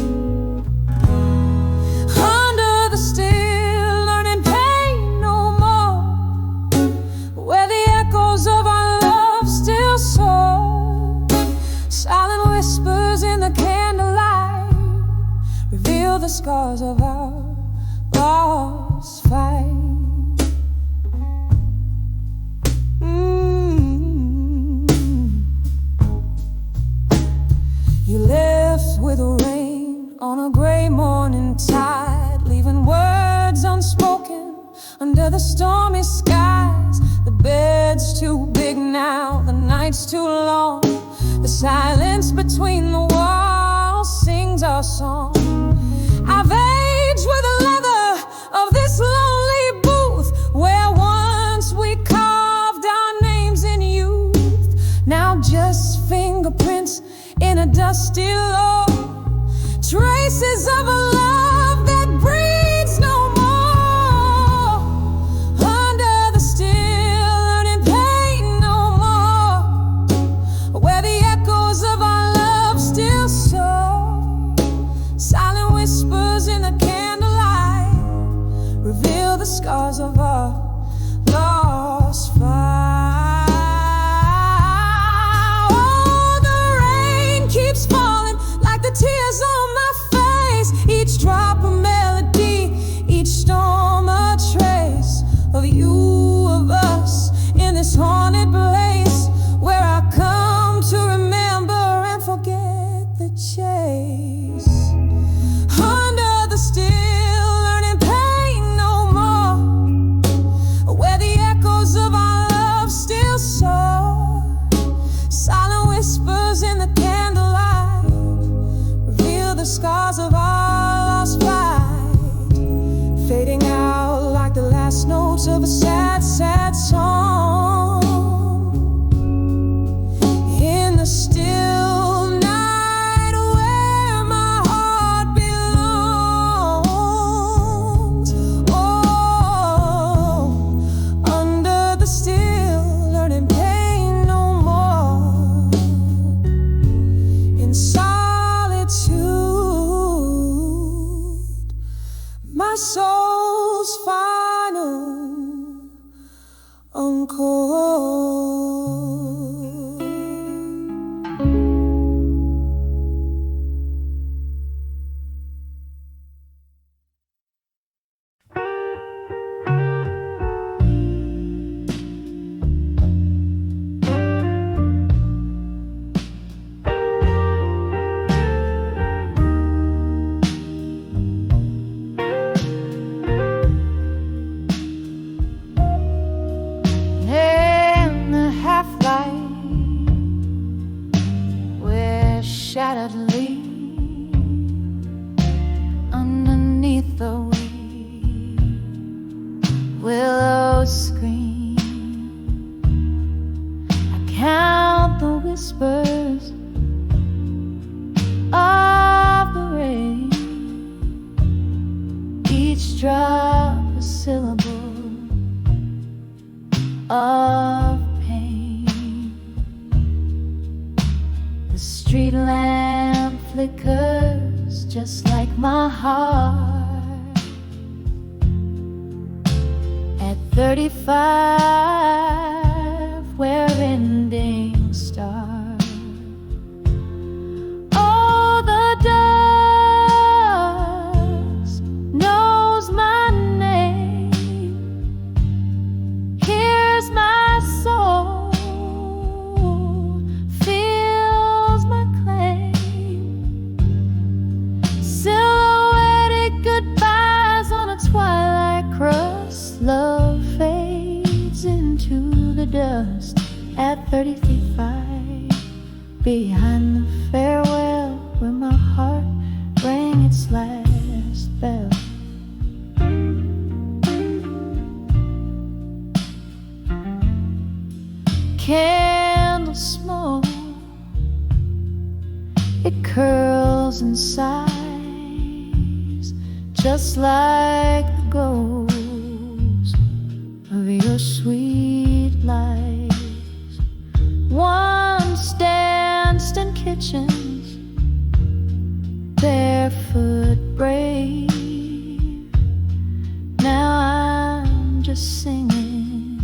Speaker 1: Under the still, learning pain no more, where the echoes of our love still soar. Silent whispers in the candlelight reveal the scars of our lost fight. You left with the rain on a gray morning tide, leaving words unspoken under the stormy skies. The bed's too big now, the night's too long. The silence between the walls sings our song. I've aged with the leather of this lonely booth, where once we carved our names in youth. Now just fingerprints in a dusty low, traces of a love that breathes no more. Under the still, learning pain no more, where the echoes of our love still soar. Silent whispers in the candlelight reveal the scars of our lost fight. Oh, the rain keeps falling like the tears on my face. Each drop a melody, each storm a trace of you, of us, in this haunted place where I come to remember and forget the chase. Under the still, learning pain no more, where the echoes of our love still soar. Silent whispers in the candlelight reveal the scars of our lost fight, fading out like the last notes of a sad, sad song. In the still night where my heart belongs. Oh, under the still, learning pain no more. In solitude, my soul's final encore. Shattered leaf underneath the willows scream. I count the whispers of the rain, each drop a syllable of street lamp flickers just like my heart. At 35, where endings start. Oh, the dust knows my name. Here's my soul. Love fades into the dust at 35, behind the farewell where my heart rang its last bell. Candle smoke, it curls and sighs just like the ghost of your sweet lies. Once danced in kitchens, barefoot brave. Now I'm just singing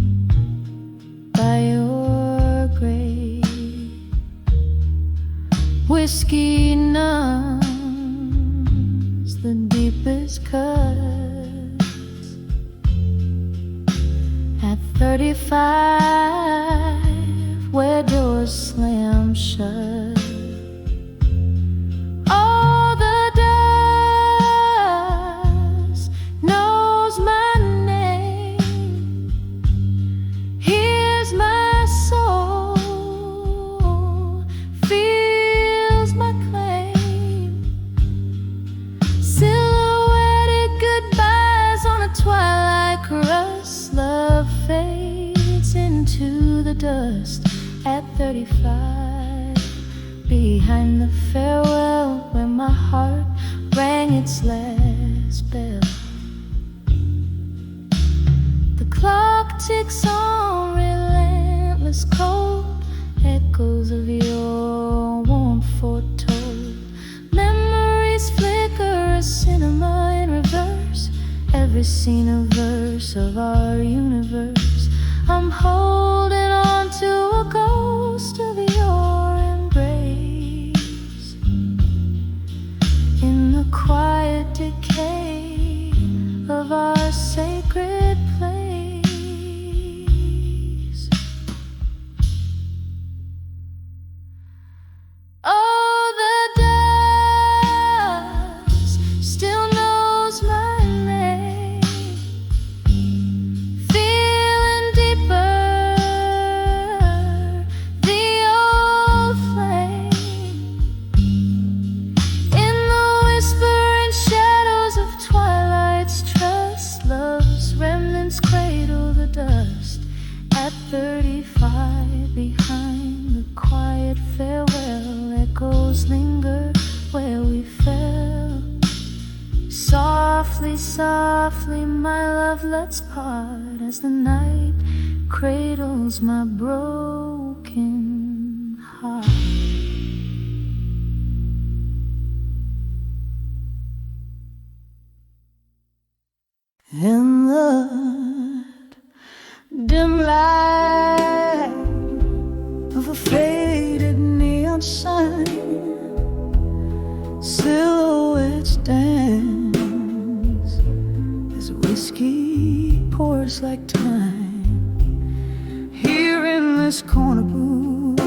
Speaker 1: by your grave. Whiskey numbs the deepest cuts. At 35, where doors slam shut. Oh, the dust knows my name. Here's my soul, feels my claim. Silhouetted goodbyes on a twilight crust. Love fades into the dust at 35, behind the farewell where my heart rang its last bell. The clock ticks on, relentless cold, echoes of your warmth foretold. Memories flicker, a cinema in reverse, ever every scene a verse of our universe. I'm holding on to a ghost of your embrace. In the quiet decay of our sacred place. Oh, the dust still knows my name, feeling deeper the old flame. In the whispering shadows of twilight's trust, love's remnants cradle the dust. At 35, behind the quiet farewell, echoes linger where we fell. Softly, softly, my love, let's part as the night cradles my broken heart. In the dim light of a faded neon sign, silhouettes dance as whiskey pours like time. Here in this corner booth,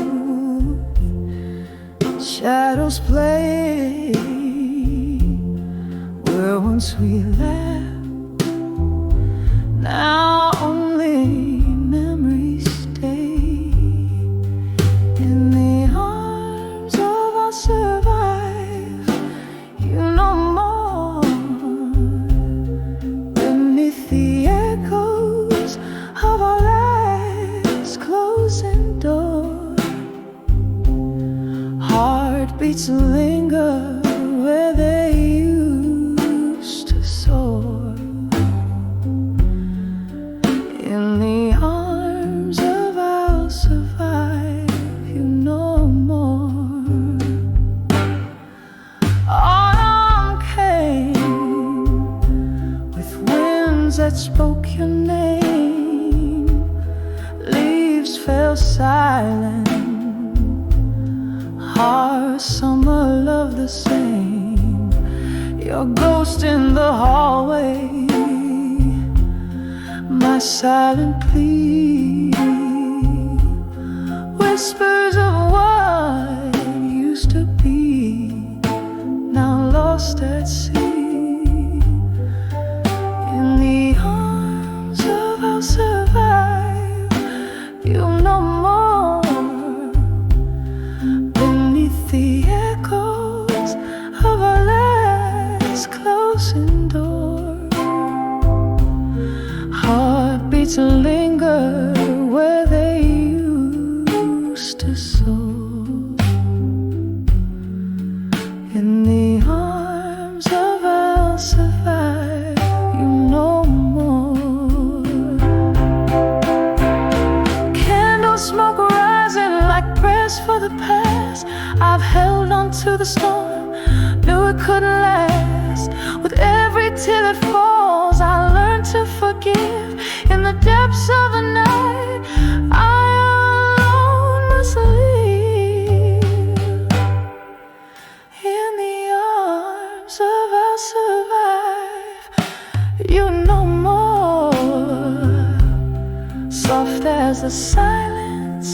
Speaker 1: shadows play where once we laughed. Now only memories stay. In the arms of our survive, you know more. Beneath the echoes of our last closing door, heartbeats linger where they used to soar. In the arms of I'll survive, you know more. Autumn came with winds that spoke your name. Leaves fell silent, our summer love the same. Your ghost in the hallway, my silent plea, whispers of what used to be, now lost at sea. In the arms of I'll survive, you know more. Beneath the echoes of our last closing door, heartbeats linger where they used to soar. In the arms of I'll survive, you know more. Candle smoke rising like prayers for the past. I've held on to the storm, knew it couldn't last. With every tear that falls, I learned to forgive. In the depths of the night, I alone must leave. In the arms of I'll survive, you know more. Soft as the silence